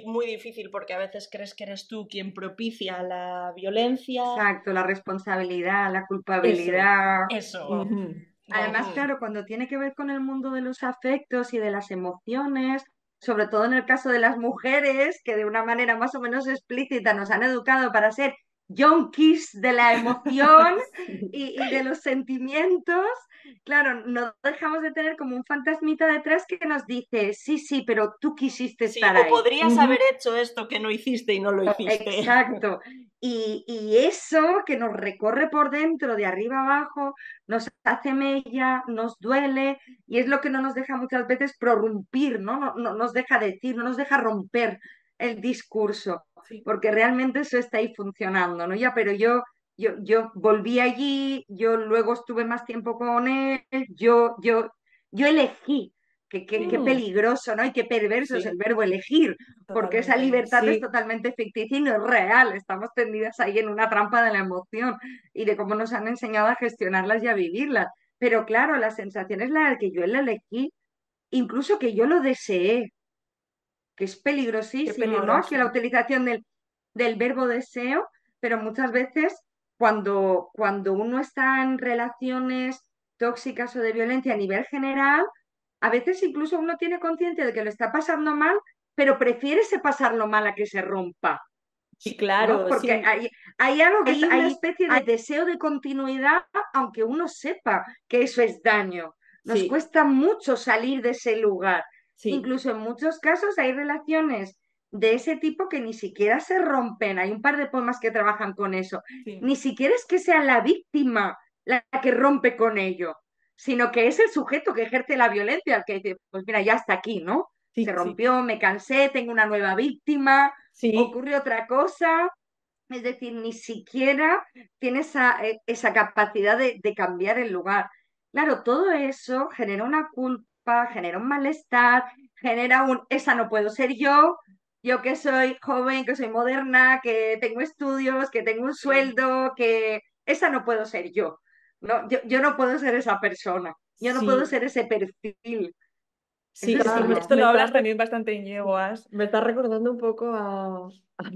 muy difícil porque a veces crees que eres tú quien propicia la violencia. Exacto, la responsabilidad, la Eso, culpabilidad. eso. Ujú. Además, Vamos. claro, cuando tiene que ver con el mundo de los afectos y de las emociones, sobre todo en el caso de las mujeres, que de una manera más o menos explícita nos han educado para ser junkies de la emoción y de los sentimientos, claro, no dejamos de tener como un fantasmita detrás que nos dice, sí, sí, pero tú quisiste Sí, estar o ahí. podrías haber hecho esto que no hiciste y no lo hiciste. Exacto. Y eso que nos recorre por dentro, de arriba abajo, nos hace mella, nos duele, y es lo que no nos deja muchas veces prorrumpir, ¿no? No nos deja decir, no nos deja romper el discurso, Sí. porque realmente eso está ahí funcionando, ¿no? Ya, pero yo volví allí, yo luego estuve más tiempo con él, yo elegí. Qué Sí. peligroso, ¿no? Y qué perverso es el Sí, verbo elegir, porque esa totalmente. libertad es Sí, totalmente ficticia y no es real. Estamos tendidas ahí en una trampa de la emoción y de cómo nos han enseñado a gestionarlas y a vivirlas. Pero claro, la sensación es la de que yo la elegí, incluso que yo lo deseé, que es Qué peligrosísimo, ¿no? Aquí peligroso. la utilización del verbo deseo, pero muchas veces cuando uno está en relaciones tóxicas o de violencia a nivel general, a veces incluso uno tiene conciencia de que lo está pasando mal, pero prefiere ese pasarlo mal a que se rompa, sí, ¿no? claro, Porque sí. hay algo que Hay una hay especie hay deseo de continuidad, aunque uno sepa que eso es daño. Nos Sí, cuesta mucho salir de ese lugar. sí, Incluso en muchos casos hay relaciones de ese tipo que ni siquiera se rompen. Hay un par de poemas que trabajan con eso. Sí, Ni siquiera es que sea la víctima la que rompe con ello, sino que es el sujeto que ejerce la violencia, el que dice, pues mira, ya está aquí, ¿no? Se sí, sí, rompió, me cansé, tengo una nueva víctima, sí, ocurre otra cosa. Es decir, ni siquiera tiene esa capacidad de cambiar el lugar. Claro, todo eso genera una culpa, genera un malestar, genera esa no puedo ser yo que soy joven, que soy moderna, que tengo estudios, que tengo un sí. sueldo, que esa no puedo ser yo. No, yo no puedo ser esa persona, yo no puedo sí, ser ese perfil. Eso sí, es sí, duro. Esto lo hablas también bastante en yeguas. me está recordando un poco a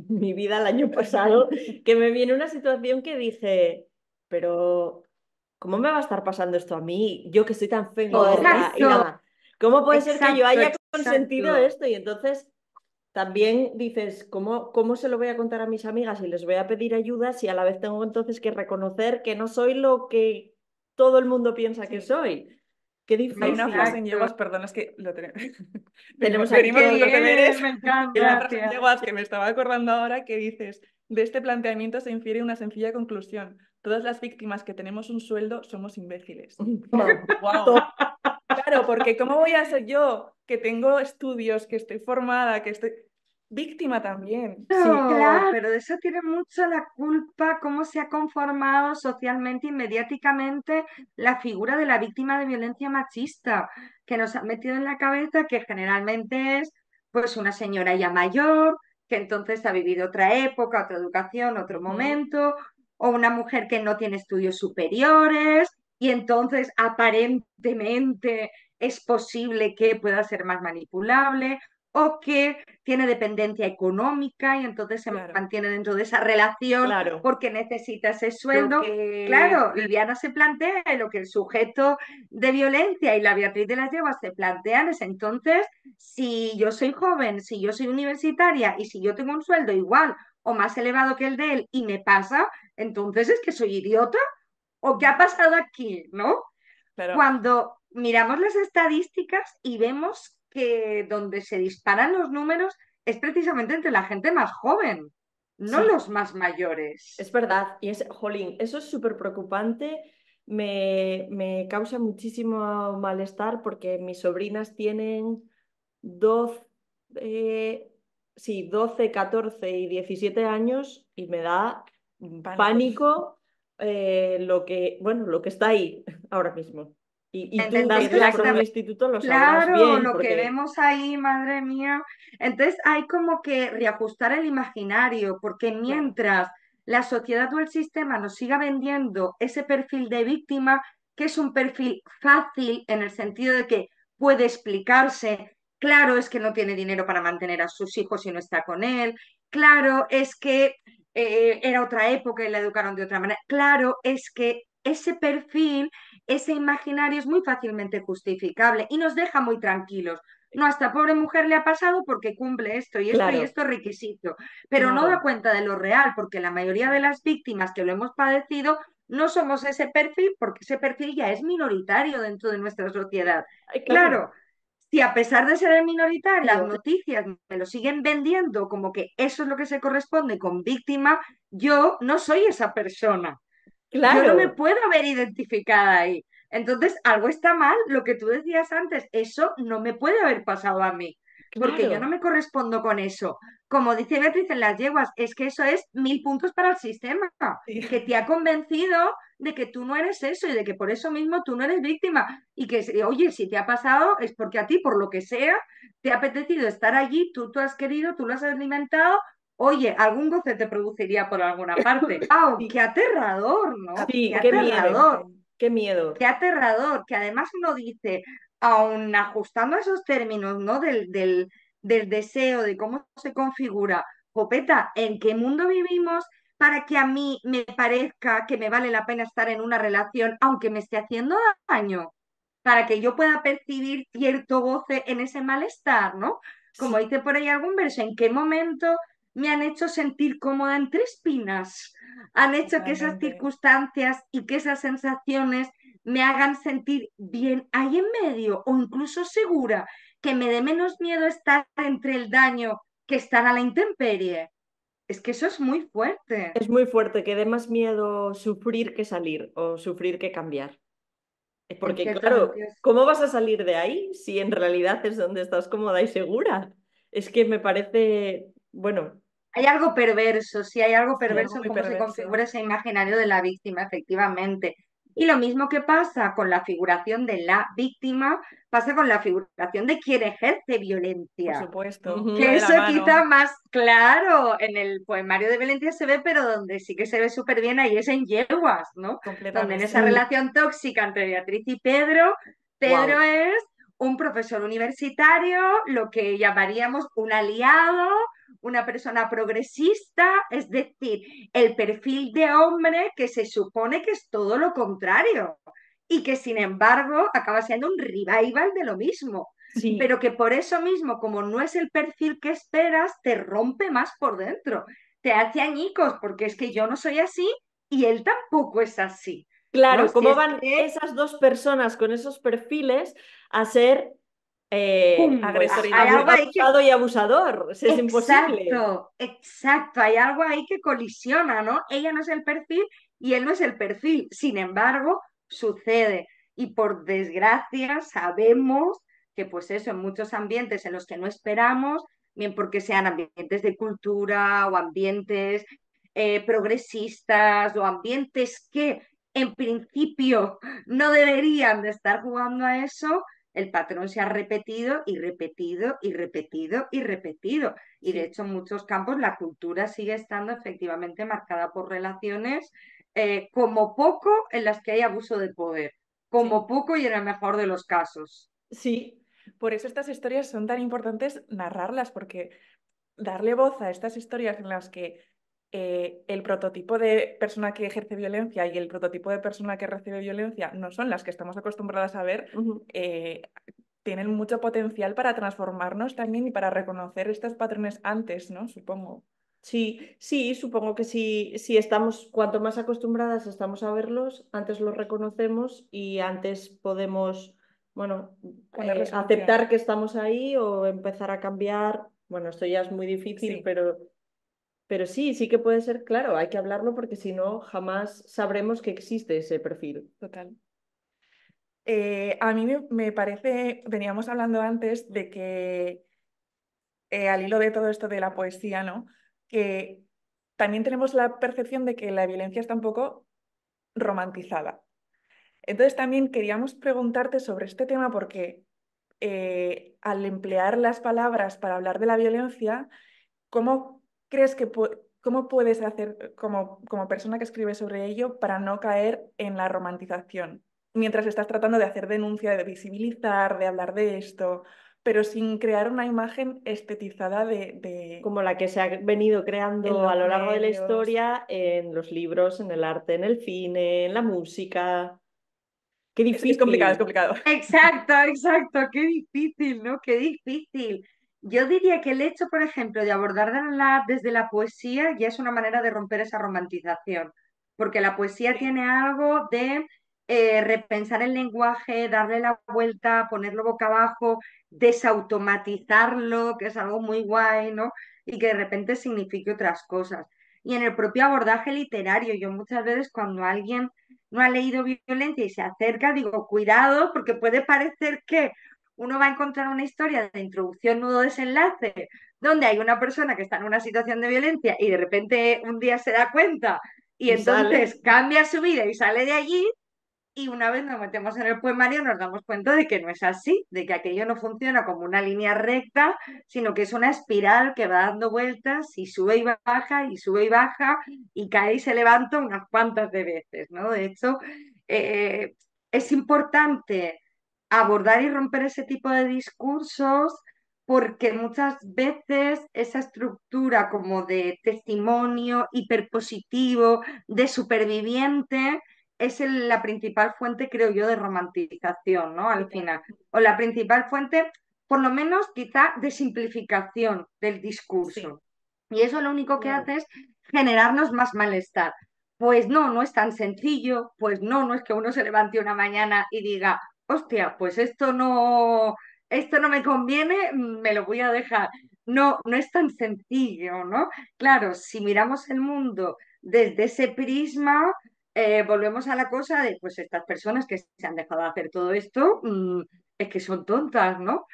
mi vida el año pasado, que me viene una situación que dije, pero ¿cómo me va a estar pasando esto a mí? Yo que soy tan feminista y Exacto, demás. ¿Cómo puede ser que yo exacto, haya consentido exacto. esto? Y entonces también dices, ¿cómo se lo voy a contar a mis amigas y les voy a pedir ayuda si a la vez tengo entonces que reconocer que no soy lo que todo el mundo piensa que Sí. soy? Qué Hay una frase difícil. en Exacto. yeguas, perdón, es que lo tenemos. Tenemos aquí Venimos Qué de los todo. deberes. bien, me Hay una encanta. frase en yeguas que me estaba acordando ahora que dices, de este planteamiento se infiere una sencilla conclusión. Todas las víctimas que tenemos un sueldo somos imbéciles. Toma, Wow. Claro, porque ¿cómo voy a ser yo que tengo estudios, que estoy formada, que estoy... víctima también. Sí, Claro, pero de eso tiene mucho la culpa cómo se ha conformado socialmente y mediáticamente la figura de la víctima de violencia machista, que nos ha metido en la cabeza que generalmente es pues una señora ya mayor, que entonces ha vivido otra época, otra educación, otro ujú, momento, o una mujer que no tiene estudios superiores y entonces aparentemente es posible que pueda ser más manipulable o que tiene dependencia económica y entonces se claro, mantiene dentro de esa relación claro. porque necesita ese Lo sueldo. que, Claro, Liliana se plantea lo que el sujeto de violencia y la Beatriz de las Yeguas se plantean es entonces, si yo soy joven, si yo soy universitaria y si yo tengo un sueldo igual o más elevado que el de él y me pasa, entonces es que soy idiota o qué ha pasado aquí, ¿no? Claro, Cuando miramos las estadísticas y vemos que donde se disparan los números es precisamente entre la gente más joven, no sí, los más mayores. es verdad. Y es, jolín, eso es súper preocupante. Me causa muchísimo malestar porque mis sobrinas tienen 12, eh, sí, 12, 14 y 17 años y me da pánico. pánico bueno, lo que está ahí ahora mismo. Y tú, que eres profe de Exactamente. instituto, lo sabrás Claro, bien, lo que porque, vemos ahí, madre mía. Entonces hay como que reajustar el imaginario, porque claro, mientras la sociedad o el sistema nos siga vendiendo ese perfil de víctima, que es un perfil fácil en el sentido de que puede explicarse, claro, es que no tiene dinero para mantener a sus hijos y no está con él, claro, es que era otra época y la educaron de otra manera, claro, es que ese perfil ese imaginario es muy fácilmente justificable y nos deja muy tranquilos. No, a esta pobre mujer le ha pasado porque cumple esto y claro, esto requisito, pero no da claro. cuenta de lo real, porque la mayoría de las víctimas que lo hemos padecido no somos ese perfil, porque ese perfil ya es minoritario dentro de nuestra sociedad. Claro. Claro, si a pesar de ser el minoritario, las noticias me lo siguen vendiendo como que eso es lo que se corresponde con víctima, yo no soy esa persona. Yo no me Claro, puedo ver identificada ahí. Entonces, algo está mal, lo que tú decías antes, eso no me puede haber pasado a mí, porque yo no claro. me correspondo con eso. Como dice Beatriz en las yeguas, es que eso es 1000 puntos para el sistema, Sí. que te ha convencido de que tú no eres eso y de que por eso mismo tú no eres víctima. Y que, oye, si te ha pasado es porque a ti, por lo que sea, te ha apetecido estar allí, tú has querido, tú lo has alimentado. Oye, algún goce te produciría por alguna parte. ¡Au! ¡Qué Sí, aterrador! ¿No? ¡Qué sí, qué miedo, aterrador! qué miedo. ¡Qué aterrador! Que además uno dice, aun ajustando a esos términos, ¿no? Del deseo, de cómo se configura. Jopeta, ¿en qué mundo vivimos para que a mí me parezca que me vale la pena estar en una relación aunque me esté haciendo daño? Para que yo pueda percibir cierto goce en ese malestar, ¿no? Como Sí, dice por ahí algún verso, ¿en qué momento me han hecho sentir cómoda entre espinas? Han hecho que esas Totalmente. circunstancias y que esas sensaciones me hagan sentir bien ahí en medio o incluso segura, que me dé menos miedo estar entre el daño que estar a la intemperie. Es que eso es muy fuerte. es muy fuerte, que dé más miedo sufrir que salir o sufrir que cambiar. Porque claro, Ciertamente es. ¿cómo vas a salir de ahí si en realidad es donde estás cómoda y segura? Es que me parece, bueno, Hay algo perverso, sí, hay algo Hay sí, algo perverso en muy cómo se perverso. configura ese imaginario de la víctima, efectivamente. Y lo mismo que pasa con la figuración de la víctima, pasa con la figuración de quien ejerce Por violencia. supuesto. Va Que ujú, de la eso mano. quizá más claro en el poemario de Violencia se ve, pero donde sí que se ve súper bien ahí es en Yeguas, ¿no? Donde en esa Completamente. sí, relación tóxica entre Beatriz y Pedro, Pedro wow. es un profesor universitario, lo que llamaríamos un aliado, una persona progresista, es decir, el perfil de hombre que se supone que es todo lo contrario y que sin embargo acaba siendo un revival de lo mismo, Sí, pero que por eso mismo, como no es el perfil que esperas, te rompe más por dentro, te hace añicos, porque es que yo no soy así y él tampoco es así, ¿no? claro, Si ¿cómo es van que, esas dos personas con esos perfiles a ser ¡pum! Agresor y Hay algo ahí que abusado y abusador? Es imposible. exacto, exacto. Hay algo ahí que colisiona, ¿no? Ella no es el perfil y él no es el perfil. Sin embargo, sucede. Y por desgracia sabemos que, pues eso, en muchos ambientes en los que no esperamos, bien porque sean ambientes de cultura o ambientes progresistas o ambientes que en principio no deberían de estar jugando a eso, el patrón se ha repetido y repetido y repetido y repetido. Y de Sí, hecho en muchos campos la cultura sigue estando efectivamente marcada por relaciones como poco en las que hay abuso de poder, Sí, como poco y en el mejor de los casos. sí, por eso estas historias son tan importantes narrarlas, porque darle voz a estas historias en las que el prototipo de persona que ejerce violencia y el prototipo de persona que recibe violencia no son las que estamos acostumbradas a ver, ujú. eh, tienen mucho potencial para transformarnos también y para reconocer estos patrones antes, ¿no? Supongo. Sí, sí, supongo que sí, sí estamos, cuanto más acostumbradas estamos a verlos, antes los reconocemos y antes podemos, bueno, Ponerle solución. aceptar que estamos ahí o empezar a cambiar. Bueno, esto ya es muy difícil, Sí, pero sí, sí que puede ser, claro, hay que hablarlo porque si no, jamás sabremos que existe ese perfil. total. A mí me parece, veníamos hablando antes de que al hilo de todo esto de la poesía, ¿no? Que también tenemos la percepción de que la violencia está un poco romantizada. Entonces también queríamos preguntarte sobre este tema porque al emplear las palabras para hablar de la violencia, ¿cómo crees que cómo puedes hacer como persona que escribe sobre ello para no caer en la romantización? Mientras estás tratando de hacer denuncia, de visibilizar, de hablar de esto, pero sin crear una imagen estetizada Como la que se ha venido en creando a los lo largo de la medios. historia en los libros, en el arte, en el cine, en la música. Qué Es complicado, es difícil. complicado. Exacto, exacto, qué difícil, ¿no? Qué difícil. Yo diría que el hecho, por ejemplo, de abordarla desde la poesía ya es una manera de romper esa romantización, porque la poesía Sí, tiene algo de repensar el lenguaje, darle la vuelta, ponerlo boca abajo, desautomatizarlo, que es algo muy guay, ¿no? Y que de repente signifique otras cosas. Y en el propio abordaje literario, yo muchas veces cuando alguien no ha leído violencia y se acerca, digo, cuidado, porque puede parecer que uno va a encontrar una historia de introducción, nudo, desenlace, donde hay una persona que está en una situación de violencia y de repente un día se da cuenta y Y entonces sale. cambia su vida y sale de allí. Y una vez nos metemos en el poemario nos damos cuenta de que no es así, de que aquello no funciona como una línea recta, sino que es una espiral que va dando vueltas y sube y baja y sube y baja y cae y se levanta unas cuantas de veces, ¿no? De hecho, eh, es importante abordar y romper ese tipo de discursos porque muchas veces esa estructura como de testimonio hiperpositivo, de superviviente, es la principal fuente, creo yo, de romantización, ¿no? Al Total. final. O la principal fuente, por lo menos, quizá, de simplificación del sí. discurso. Y eso lo único que Claro. hace es generarnos más malestar. Pues no, no es tan sencillo, pues no, no es que uno se levante una mañana y diga, hostia, pues esto no me conviene, me lo voy a dejar. No, no es tan sencillo, ¿no? Claro, si miramos el mundo desde ese prisma, volvemos a la cosa de, pues estas personas que se han dejado de hacer todo esto, es que son tontas, ¿no?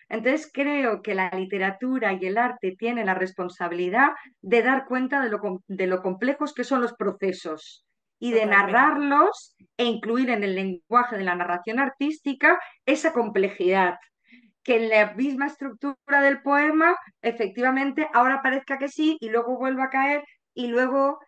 Entonces creo que la literatura y el arte tienen la responsabilidad de dar cuenta de lo complejos que son los procesos y de Totalmente. narrarlos e incluir en el lenguaje de la narración artística esa complejidad. Que en la misma estructura del poema, efectivamente, ahora parezca que sí y luego vuelva a caer y luego,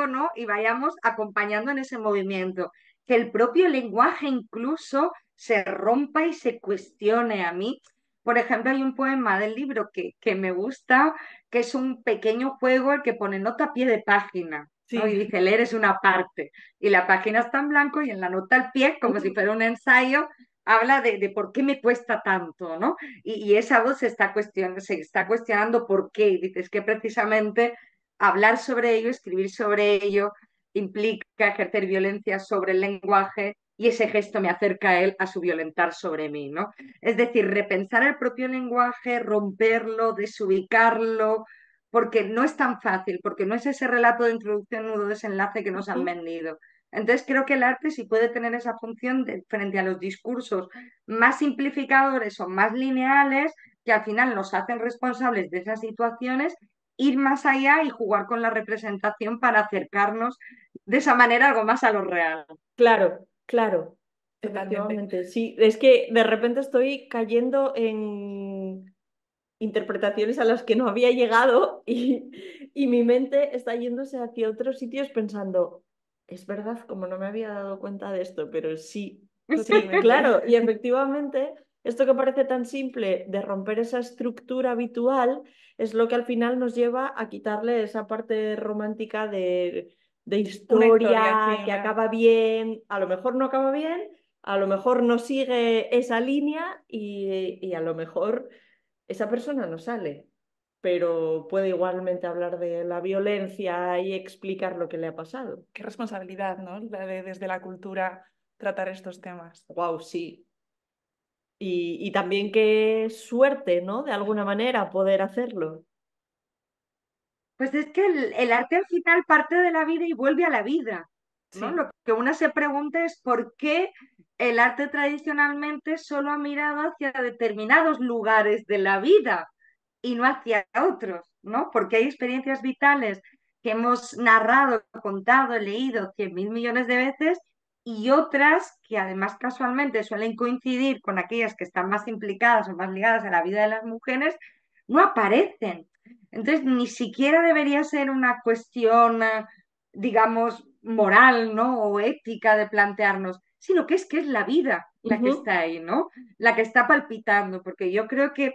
¿no? Y vayamos acompañando en ese movimiento. Que el propio lenguaje incluso se rompa y se cuestione a mí. Por ejemplo, hay un poema del libro que me gusta, que es un pequeño juego el que pone nota a pie de página, ¿no? Sí. Y dice, leer es una parte. Y la página está en blanco y en la nota al pie, como si fuera un ensayo, habla de por qué me cuesta tanto, ¿no? Y esa voz se está cuestionando por qué. Y dices que precisamente hablar sobre ello, escribir sobre ello, implica ejercer violencia sobre el lenguaje y ese gesto me acerca a él a su violentar sobre mí, ¿no? Es decir, repensar el propio lenguaje, romperlo, desubicarlo, porque no es tan fácil, porque no es ese relato de introducción, nudo, desenlace que nos han Ujú. vendido. Entonces creo que el arte sí puede tener esa función frente a los discursos más simplificadores o más lineales que al final nos hacen responsables de esas situaciones, ir más allá y jugar con la representación para acercarnos de esa manera algo más a lo real. Claro, claro, Totalmente. efectivamente. Sí, es que de repente estoy cayendo en interpretaciones a las que no había llegado y mi mente está yéndose hacia otros sitios pensando, es verdad, como no me había dado cuenta de esto, pero sí, sí, Totalmente. claro, y efectivamente, esto que parece tan simple de romper esa estructura habitual es lo que al final nos lleva a quitarle esa parte romántica de Una historia, sí, historia que acaba bien, a lo mejor no acaba bien, a lo mejor no sigue esa línea y a lo mejor esa persona no sale, pero puede igualmente hablar de la violencia y explicar lo que le ha pasado. Qué responsabilidad, ¿no? La de desde la cultura tratar estos temas. Wow, sí. Y también qué suerte, ¿no? De alguna manera poder hacerlo. Pues es que el arte al final parte de la vida y vuelve a la vida, ¿no? Sí, Lo que una se pregunta es por qué el arte tradicionalmente solo ha mirado hacia determinados lugares de la vida y no hacia otros, ¿no? Porque hay experiencias vitales que hemos narrado, contado, leído 100.000 millones de veces y otras que además casualmente suelen coincidir con aquellas que están más implicadas o más ligadas a la vida de las mujeres, no aparecen. Entonces, ni siquiera debería ser una cuestión, digamos, moral, ¿no? O ética de plantearnos, sino que es la vida la que Ujú, está ahí, ¿no? La que está palpitando, porque yo creo que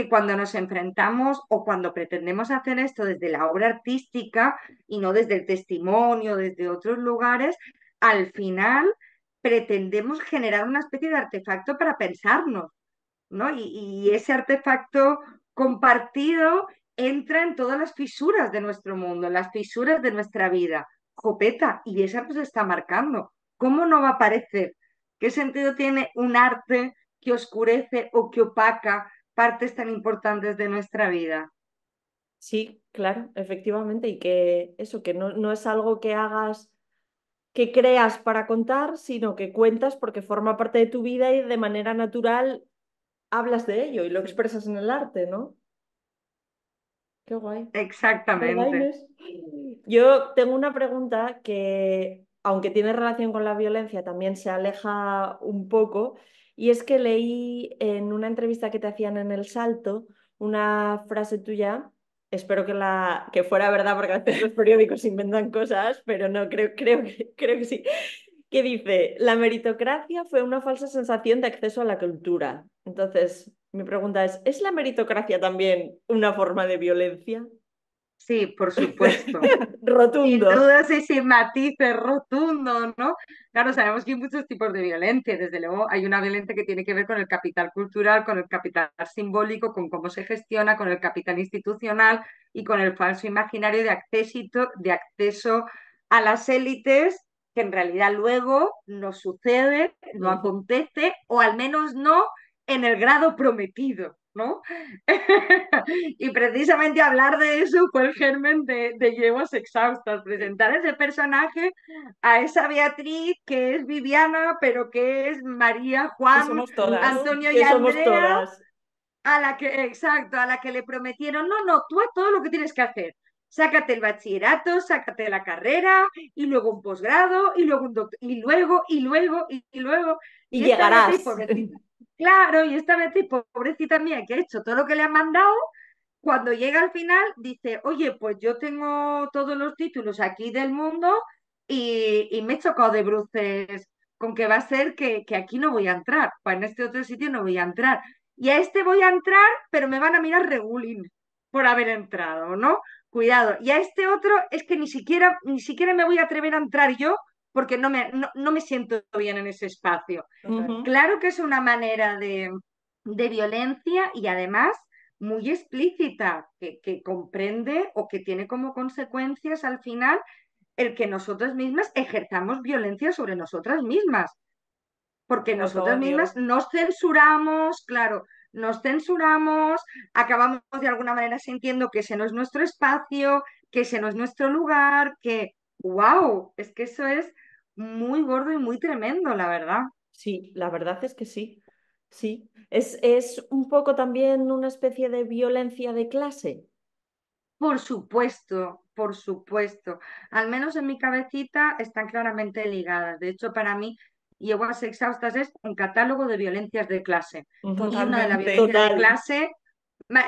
cuando nos enfrentamos o cuando pretendemos hacer esto desde la obra artística y no desde el testimonio, desde otros lugares, al final pretendemos generar una especie de artefacto para pensarnos, ¿no? Y ese artefacto compartido entra en todas las fisuras de nuestro mundo, las fisuras de nuestra vida. Jopeta, y esa nos está marcando. ¿Cómo no va a parecer? ¿Qué sentido tiene un arte que oscurece o que opaca partes tan importantes de nuestra vida? sí, claro, efectivamente. Y que eso, que no es algo que hagas, que creas para contar, sino que cuentas porque forma parte de tu vida y de manera natural hablas de ello y lo expresas en el arte, ¿no? Qué guay. ¿Verdad, Exactamente. Inés? Yo tengo una pregunta que, aunque tiene relación con la violencia, también se aleja un poco, y es que leí en una entrevista que te hacían en El Salto una frase tuya, espero que fuera verdad, porque a veces los periódicos inventan cosas, pero no, creo que sí, que dice, la meritocracia fue una falsa sensación de acceso a la cultura. Entonces, mi pregunta ¿es la meritocracia también una forma de violencia? Sí, por supuesto. Sin Rotundo. dudas y sin matices, rotundo, ¿no? Claro, sabemos que hay muchos tipos de violencia. Desde luego, hay una violencia que tiene que ver con el capital cultural, con el capital simbólico, con cómo se gestiona, con el capital institucional y con el falso imaginario de acceso a las élites, que en realidad luego no sucede, no Ujú. acontece, o al menos no en el grado prometido, ¿no? Y precisamente hablar de eso fue el germen de Yeguas Exhaustas, presentar ese personaje a esa Beatriz que es Viviana, pero que es María, que Juan, somos todas. Antonio y Que somos Andrea, todas. a la que, exacto, a la que le prometieron, no, no, tú haz todo lo que tienes que hacer. Sácate el bachillerato, sácate la carrera, y luego un posgrado, y luego un doctor, y luego, Y y esta Beatriz, llegarás. pobrecita, claro, y esta Beatriz, pobrecita mía, que ha hecho todo lo que le han mandado, cuando llega al final dice, oye, pues yo tengo todos los títulos aquí del mundo y me he chocado de bruces con que va a ser que aquí no voy a entrar, pues en este otro sitio no voy a entrar. Y a este voy a entrar, pero me van a mirar regulín por haber entrado, ¿no? Cuidado. Y a este otro es que ni siquiera me voy a atrever a entrar yo porque no me siento bien en ese espacio. Total. Ujú. Claro que es una manera de violencia y además muy explícita, que comprende o que tiene como consecuencias al final el que nosotras mismas ejerzamos violencia sobre nosotras mismas, porque El nosotras autoodio. mismas nos censuramos, claro, nos censuramos, acabamos de alguna manera sintiendo que ese no es nuestro espacio, que ese no es nuestro lugar, que, wow, es que eso es muy gordo y muy tremendo, la verdad. Sí, la verdad es que sí. Sí, es un poco también una especie de violencia de clase. Por supuesto, por supuesto. Al menos en mi cabecita están claramente ligadas. De hecho, para mí, Yeguas Exhaustas es un catálogo de violencias de clase. Ujú. Y una de las Totalmente. violencias de Total. clase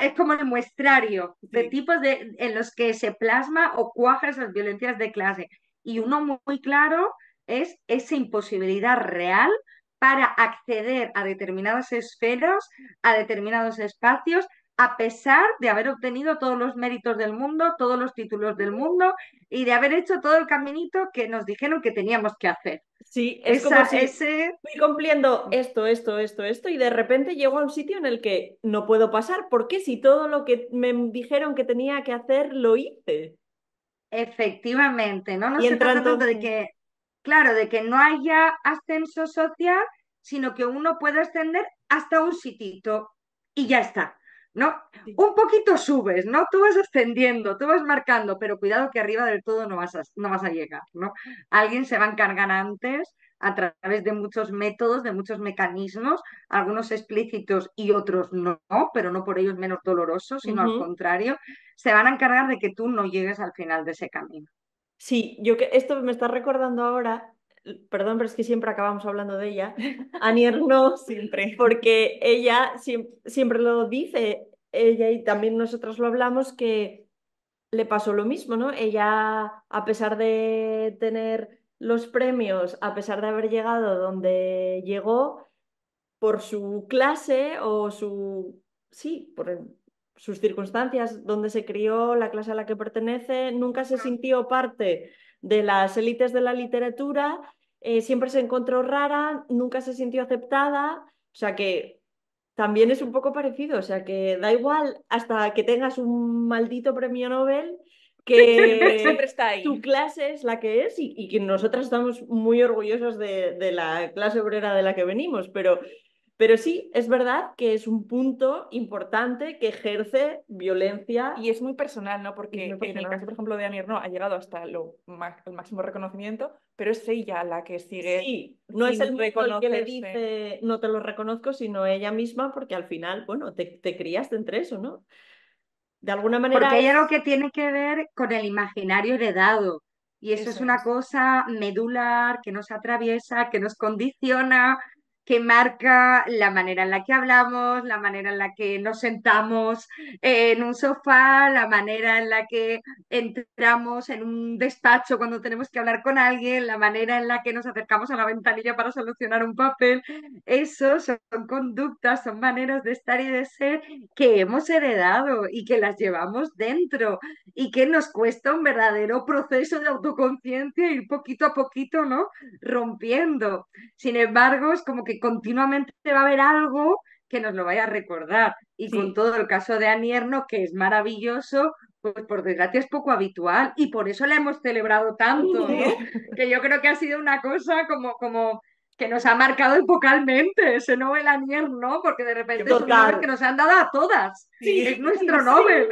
es como el muestrario de Sí. tipos en los que se plasma o cuaja esas violencias de clase. Y uno muy claro es esa imposibilidad real para acceder a determinadas esferas, a determinados espacios, a pesar de haber obtenido todos los méritos del mundo, todos los títulos del mundo y de haber hecho todo el caminito que nos dijeron que teníamos que hacer. Sí, es como si Ese fui cumpliendo esto, y de repente llego a un sitio en el que no puedo pasar. ¿Por qué? Si todo lo que me dijeron que tenía que hacer lo hice. Efectivamente, ¿no? No Y se entra trata tanto de entonces. que, claro, de que no haya ascenso social, sino que uno pueda ascender hasta un sitito y ya está, ¿no? Sí. Un poquito subes, ¿no? Tú vas ascendiendo, tú vas marcando, pero cuidado que arriba del todo no vas a llegar, ¿no? Alguien se va a encargar antes a través de muchos métodos, de muchos mecanismos, algunos explícitos y otros no, pero no por ellos menos dolorosos, sino al Ujú. contrario, se van a encargar de que tú no llegues al final de ese camino. Sí, yo que esto me está recordando ahora, perdón, pero es que siempre acabamos hablando de ella, Annie Ernaux, Siempre. porque ella siempre lo dice, ella y también nosotros lo hablamos, que le pasó lo mismo, ¿no? Ella, a pesar de tener los premios, a pesar de haber llegado donde llegó, por su clase o su, sí, por sus circunstancias, donde se crió, la clase a la que pertenece, nunca se sintió parte de las élites de la literatura, siempre se encontró rara, nunca se sintió aceptada, o sea que también es un poco parecido, o sea que da igual hasta que tengas un maldito premio Nobel, Siempre que está tu ahí. clase es la que es y que nosotras estamos muy orgullosos de la clase obrera de la que venimos, pero sí, es verdad que es un punto importante que ejerce violencia Y es muy personal, ¿no? y es muy Porque en el personal. caso, por ejemplo, de Annie Ernaux ha llegado hasta el máximo reconocimiento, pero es ella la que sigue Sí, no es el sin mundo el que le reconocerse. dice no te lo reconozco, sino ella misma, porque al final, bueno, te criaste entre eso, ¿no? De alguna Porque manera hay algo es... que tiene que ver con el imaginario heredado. Y eso es Eso una es. cosa medular que nos atraviesa, que nos condiciona, que marca la manera en la que hablamos, la manera en la que nos sentamos en un sofá, la manera en la que entramos en un despacho cuando tenemos que hablar con alguien, la manera en la que nos acercamos a la ventanilla para solucionar un papel. Eso son conductas, son maneras de estar y de ser que hemos heredado y que las llevamos dentro y que nos cuesta un verdadero proceso de autoconciencia ir poquito a poquito, ¿no? Rompiendo. Sin embargo, es como que continuamente va a haber algo que nos lo vaya a recordar. Y con Sí, todo el caso de Anierno, que es maravilloso, pues por desgracia es poco habitual y por eso la hemos celebrado tanto, Sí. ¿no? Que yo creo que ha sido una cosa como que nos ha marcado epocalmente ese Nobel Anier, ¿no? Porque de repente es un Nobel que total. nos han dado a todas. Sí, Es Sí, nuestro Nobel.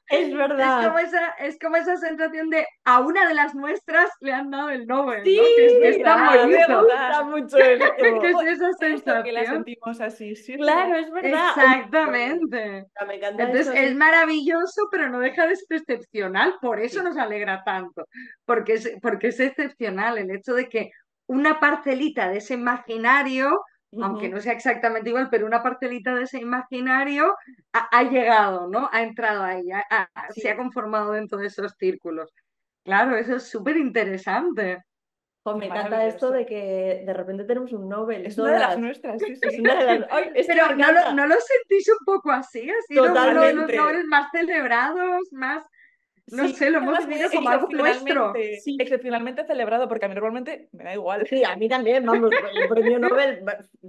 sí, es verdad. Es como esa sensación de a una de las nuestras le han dado el Nobel, Sí, ¿no? Que es está muy verdad, es me bien. verdad. gusta mucho Que esto. es Por esa esto que la sensación. sentimos así, sí, es Claro, verdad. es verdad. Uy, Exactamente. me encanta Entonces esto, es sí. maravilloso, pero no deja de ser excepcional. Por eso Sí. nos alegra tanto, porque es excepcional el hecho de que una parcelita de ese imaginario, aunque no Ujú. sea exactamente igual, pero una parcelita de ese imaginario ha llegado, ¿no? Ha entrado ahí, se ha Sí. conformado dentro de esos círculos. Claro, eso es súper interesante. Jo, Qué me encanta esto maravilloso. de que de repente tenemos un Nobel, Es una de las todas. nuestras, sí, Es sí. una de las... ¡Ay! Es que me Pero encanta. no lo sentís un poco así, ha sido uno de los Totalmente. Nobel más celebrados, más, no Sí, sé, lo hemos Además, vivido como algo nuestro. excepcionalmente, sí. excepcionalmente celebrado, porque a mí normalmente me da igual. Sí, a mí también, vamos, el premio Nobel,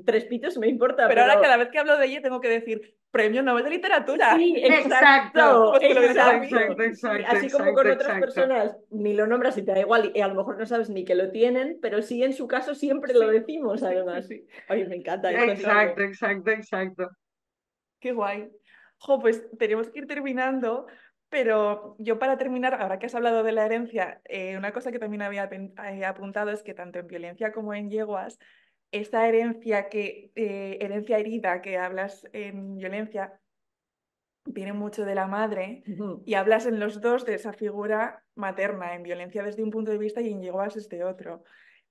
tres pitos me importa, Pero ahora pero cada vez que hablo de ella tengo que decir Premio Nobel de Literatura. sí, Exacto, exacto, Como si me lo hubieses a mí. exacto. exacto, Sí, exacto, así como con exacto, otras exacto. personas ni lo nombras y te da igual y a lo mejor no sabes ni que lo tienen, pero sí en su caso siempre lo Sí, decimos sí, sí, además. sí. Oye, me encanta Qué esto, bonito. Exacto, exacto, exacto. Qué guay. Jo, pues tenemos que ir terminando, pero yo para terminar, ahora que has hablado de la herencia, una cosa que también había apuntado es que tanto en violencia como en yeguas, esa herencia herida que hablas en violencia viene mucho de la madre y hablas en los dos de esa figura materna, en violencia desde un punto de vista y en yeguas desde otro.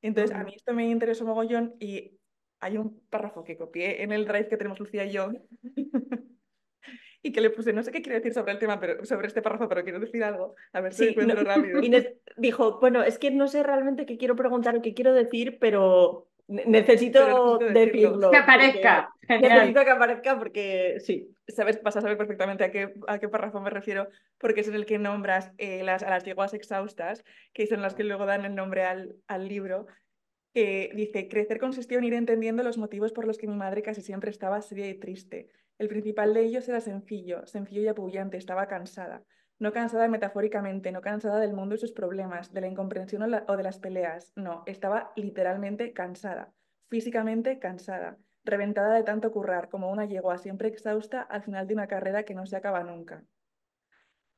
Entonces, a mí esto me interesó mogollón y hay un párrafo que copié en el drive que tenemos Lucía y yo y que le puse, no sé qué quiere decir sobre el tema, pero sobre este párrafo, pero quiero decir algo, a ver si lo Sí, encuentro rápido. Inés dijo, bueno, es que no sé realmente qué quiero preguntar o qué quiero decir, pero necesito necesito decirlo. decirlo. Que porque aparezca. Genial. necesito que aparezca porque sí. Vas a saber perfectamente a qué párrafo me refiero, porque es en el que nombras a las yeguas exhaustas, que son las que luego dan el nombre al libro. Dice, crecer consistió en ir entendiendo los motivos por los que mi madre casi siempre estaba seria y triste. El principal de ellos era sencillo y apabullante, estaba cansada. No cansada metafóricamente, no cansada del mundo y sus problemas, de la incomprensión o de las peleas. No, estaba literalmente cansada, físicamente cansada, reventada de tanto currar, como una yegua siempre exhausta al final de una carrera que no se acaba nunca.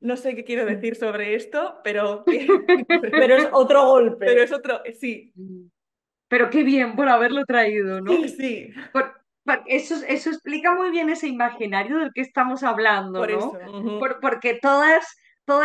No sé qué quiero decir sobre esto, pero... Pero es otro golpe. Pero es otro... Sí, Pero qué bien por haberlo traído, ¿no? sí, Eso explica muy bien ese imaginario del que estamos hablando, por ¿no? eso. Porque todas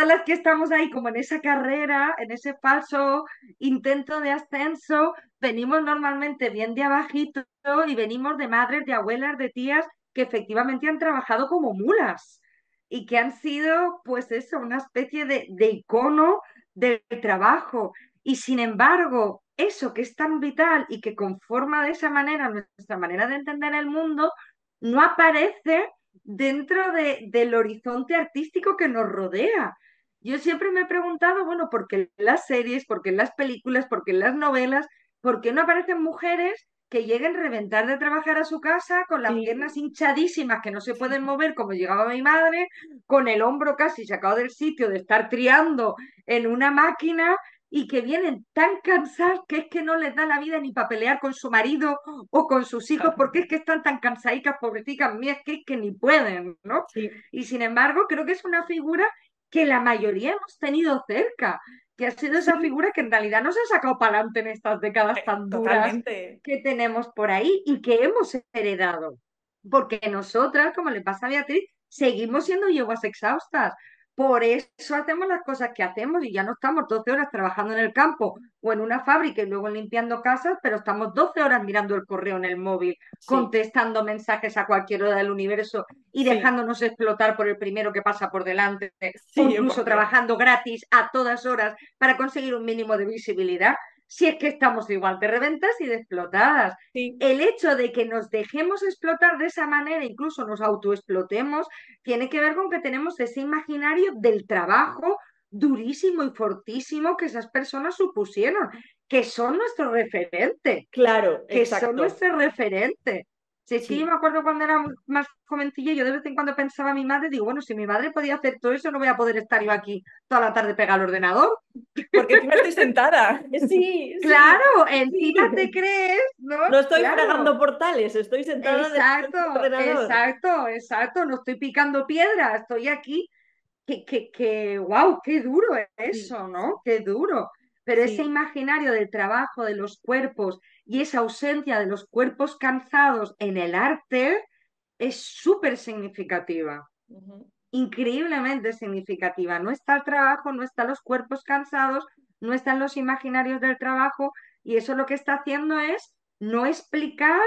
las que estamos ahí como en esa carrera, en ese falso intento de ascenso, venimos normalmente bien de abajito y venimos de madres, de abuelas, de tías que efectivamente han trabajado como mulas y que han sido, pues eso, una especie de icono del trabajo. Y sin embargo, eso que es tan vital y que conforma de esa manera nuestra manera de entender el mundo, no aparece dentro del horizonte artístico que nos rodea. Yo siempre me he preguntado, bueno, ¿por qué en las series, por qué en las películas, por qué en las novelas, por qué no aparecen mujeres que lleguen a reventar de trabajar a su casa con las Sí, piernas hinchadísimas que no se pueden mover como llegaba mi madre, con el hombro casi sacado del sitio de estar triando en una máquina y que vienen tan cansadas que es que no les da la vida ni para pelear con su marido o con sus hijos, porque es que están tan cansadicas, pobreticas mías, que es que ni pueden, ¿no? sí, Y sin embargo, creo que es una figura que la mayoría hemos tenido cerca, que ha sido esa sí, figura que en realidad nos ha sacado para adelante en estas décadas tan duras Totalmente. que tenemos por ahí y que hemos heredado. Porque nosotras, como le pasa a Beatriz, seguimos siendo yeguas exhaustas. Por eso hacemos las cosas que hacemos y ya no estamos 12 horas trabajando en el campo o en una fábrica y luego limpiando casas, pero estamos 12 horas mirando el correo en el móvil, sí, contestando mensajes a cualquier hora del universo y sí, dejándonos explotar por el primero que pasa por delante o sí, incluso 100%. trabajando gratis a todas horas para conseguir un mínimo de visibilidad, si es que estamos igual de reventas y de explotadas. sí, El hecho de que nos dejemos explotar de esa manera, incluso nos autoexplotemos, tiene que ver con que tenemos ese imaginario del trabajo durísimo y fortísimo que esas personas supusieron, que son nuestro referente, claro, que son exacto. nuestro referente. Si es que yo Sí. me acuerdo cuando era más jovencilla, yo de vez en cuando pensaba a mi madre, digo, bueno, si mi madre podía hacer todo eso, no voy a poder estar yo aquí toda la tarde pegada al ordenador. Porque encima estoy sentada. Sí, sí, Claro, sí. encima te crees, ¿no? No estoy Claro. fregando portales, estoy sentada delante Exacto, del ordenador. exacto. No estoy picando piedra, estoy aquí. Wow, qué duro Sí, eso, ¿no? Qué duro. Pero ese sí. imaginario del trabajo, de los cuerpos y esa ausencia de los cuerpos cansados en el arte es súper significativa, Ujú. increíblemente significativa. No está el trabajo, no están los cuerpos cansados, no están los imaginarios del trabajo y eso lo que está haciendo es no explicar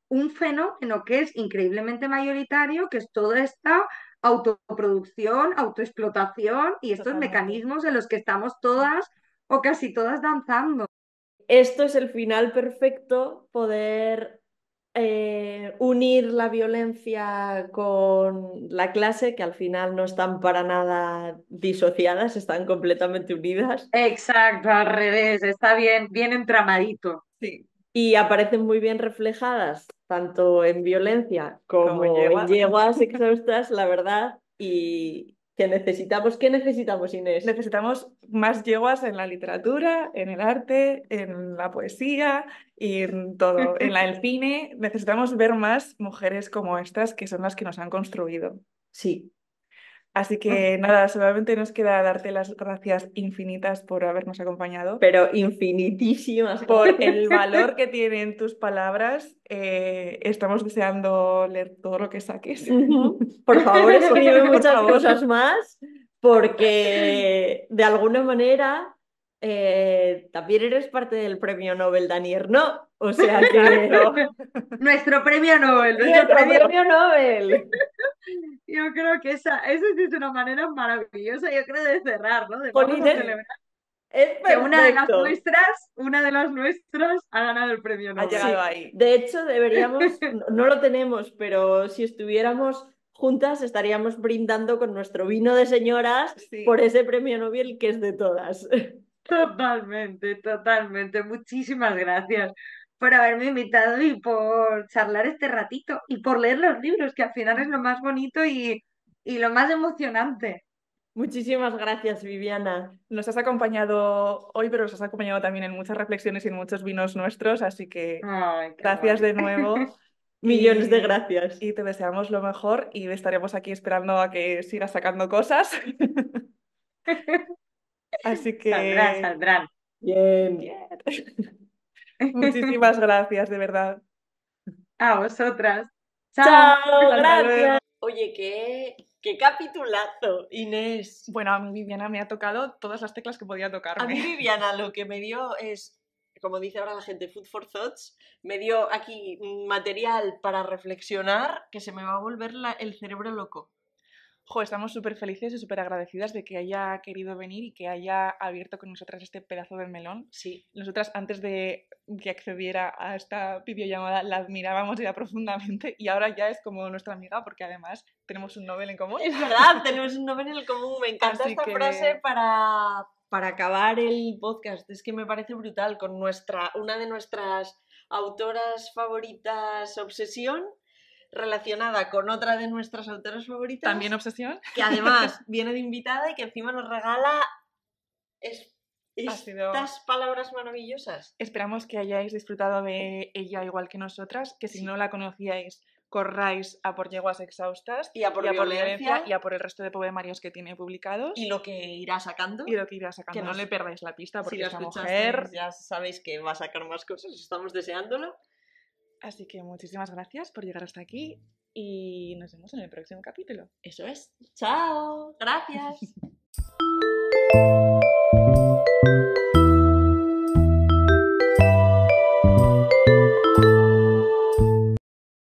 un fenómeno que es increíblemente mayoritario, que es toda esta autoproducción, autoexplotación y estos Totalmente. mecanismos en los que estamos todas o casi todas danzando. Esto es el final perfecto, poder unir la violencia con la clase, que al final no están para nada disociadas, están completamente unidas Exacto, al revés, está bien, bien entramadito. Sí, y aparecen muy bien reflejadas tanto en violencia como en como en yegua. yeguas exhaustas, la verdad, y que necesitamos, ¿qué necesitamos, Inés? Necesitamos más yeguas en la literatura, en el arte, en la poesía y en todo. El cine necesitamos ver más mujeres como estas que son las que nos han construido. Sí. Así que nada, solamente nos queda darte las gracias infinitas por habernos acompañado, Pero infinitísimas por gracias. el valor que tienen tus palabras. Estamos deseando leer todo lo que saques. Ujú. Por favor, escribe Por muchas favor. cosas más, porque de alguna manera también eres parte del premio Nobel Dani Ernoult. O sea que Exacto. Nuestro premio Nobel, nuestro nuestro premio. premio Nobel. Yo creo que esa sí es una manera maravillosa, yo creo, de cerrar, ¿no? Vamos Jolín, a celebrar es que perfecto. una de las nuestras ha ganado el premio Ha Nobel. llegado Sí, ahí. de hecho deberíamos, no lo tenemos, pero si estuviéramos juntas estaríamos brindando con nuestro vino de señoras Sí. por ese premio Nobel que es de todas. Totalmente, totalmente. Muchísimas gracias por haberme invitado y por charlar este ratito y por leer los libros, que al final es lo más bonito y lo más emocionante. Muchísimas gracias, Viviana. Nos has acompañado hoy, pero nos has acompañado también en muchas reflexiones y en muchos vinos nuestros, así que Ay, qué gracias guay. de nuevo Millones de gracias. y te deseamos lo mejor y estaremos aquí esperando a que sigas sacando cosas. Así Saldrán, que saldrán. Bien. bien. Muchísimas gracias, de verdad. A vosotras. Chao. Chao, Hasta luego. gracias. Oye, qué capitulazo, Inés. Bueno, a mí Viviana me ha tocado todas las teclas que podía A mí tocarme. Viviana lo que me dio es, como dice ahora la gente, food for thoughts. Me dio aquí material para reflexionar que se me va a volver el cerebro loco. Jo, estamos súper felices y súper agradecidas de que haya querido venir y que haya abierto con nosotras este pedazo de melón. Sí. Nosotras, antes de que accediera a esta videollamada, la admirábamos ya profundamente y ahora ya es como nuestra amiga porque además tenemos un Nobel en común. Es verdad, tenemos un nombre en el común. Me encanta Así esta que- frase para acabar el podcast. Es que me parece brutal. Con una de nuestras autoras favoritas, Obsesión, relacionada con otra de nuestras autoras favoritas. También obsesión. Que además viene de invitada y que encima nos regala sido- estas palabras maravillosas. Esperamos que hayáis disfrutado de ella igual que nosotras, que si Sí. no la conocíais, corráis a por Yeguas Exhaustas Y a por violencia. y a por el resto de poemarios que tiene publicados Y lo que irá sacando. y lo que irá sacando. que No nos- le perdáis la pista Si porque lo esta escuchasteis, mujer... ya sabéis que va a sacar más cosas. Estamos deseándolo. Así que muchísimas gracias por llegar hasta aquí y nos vemos en el próximo capítulo. Eso es. Chao. Gracias.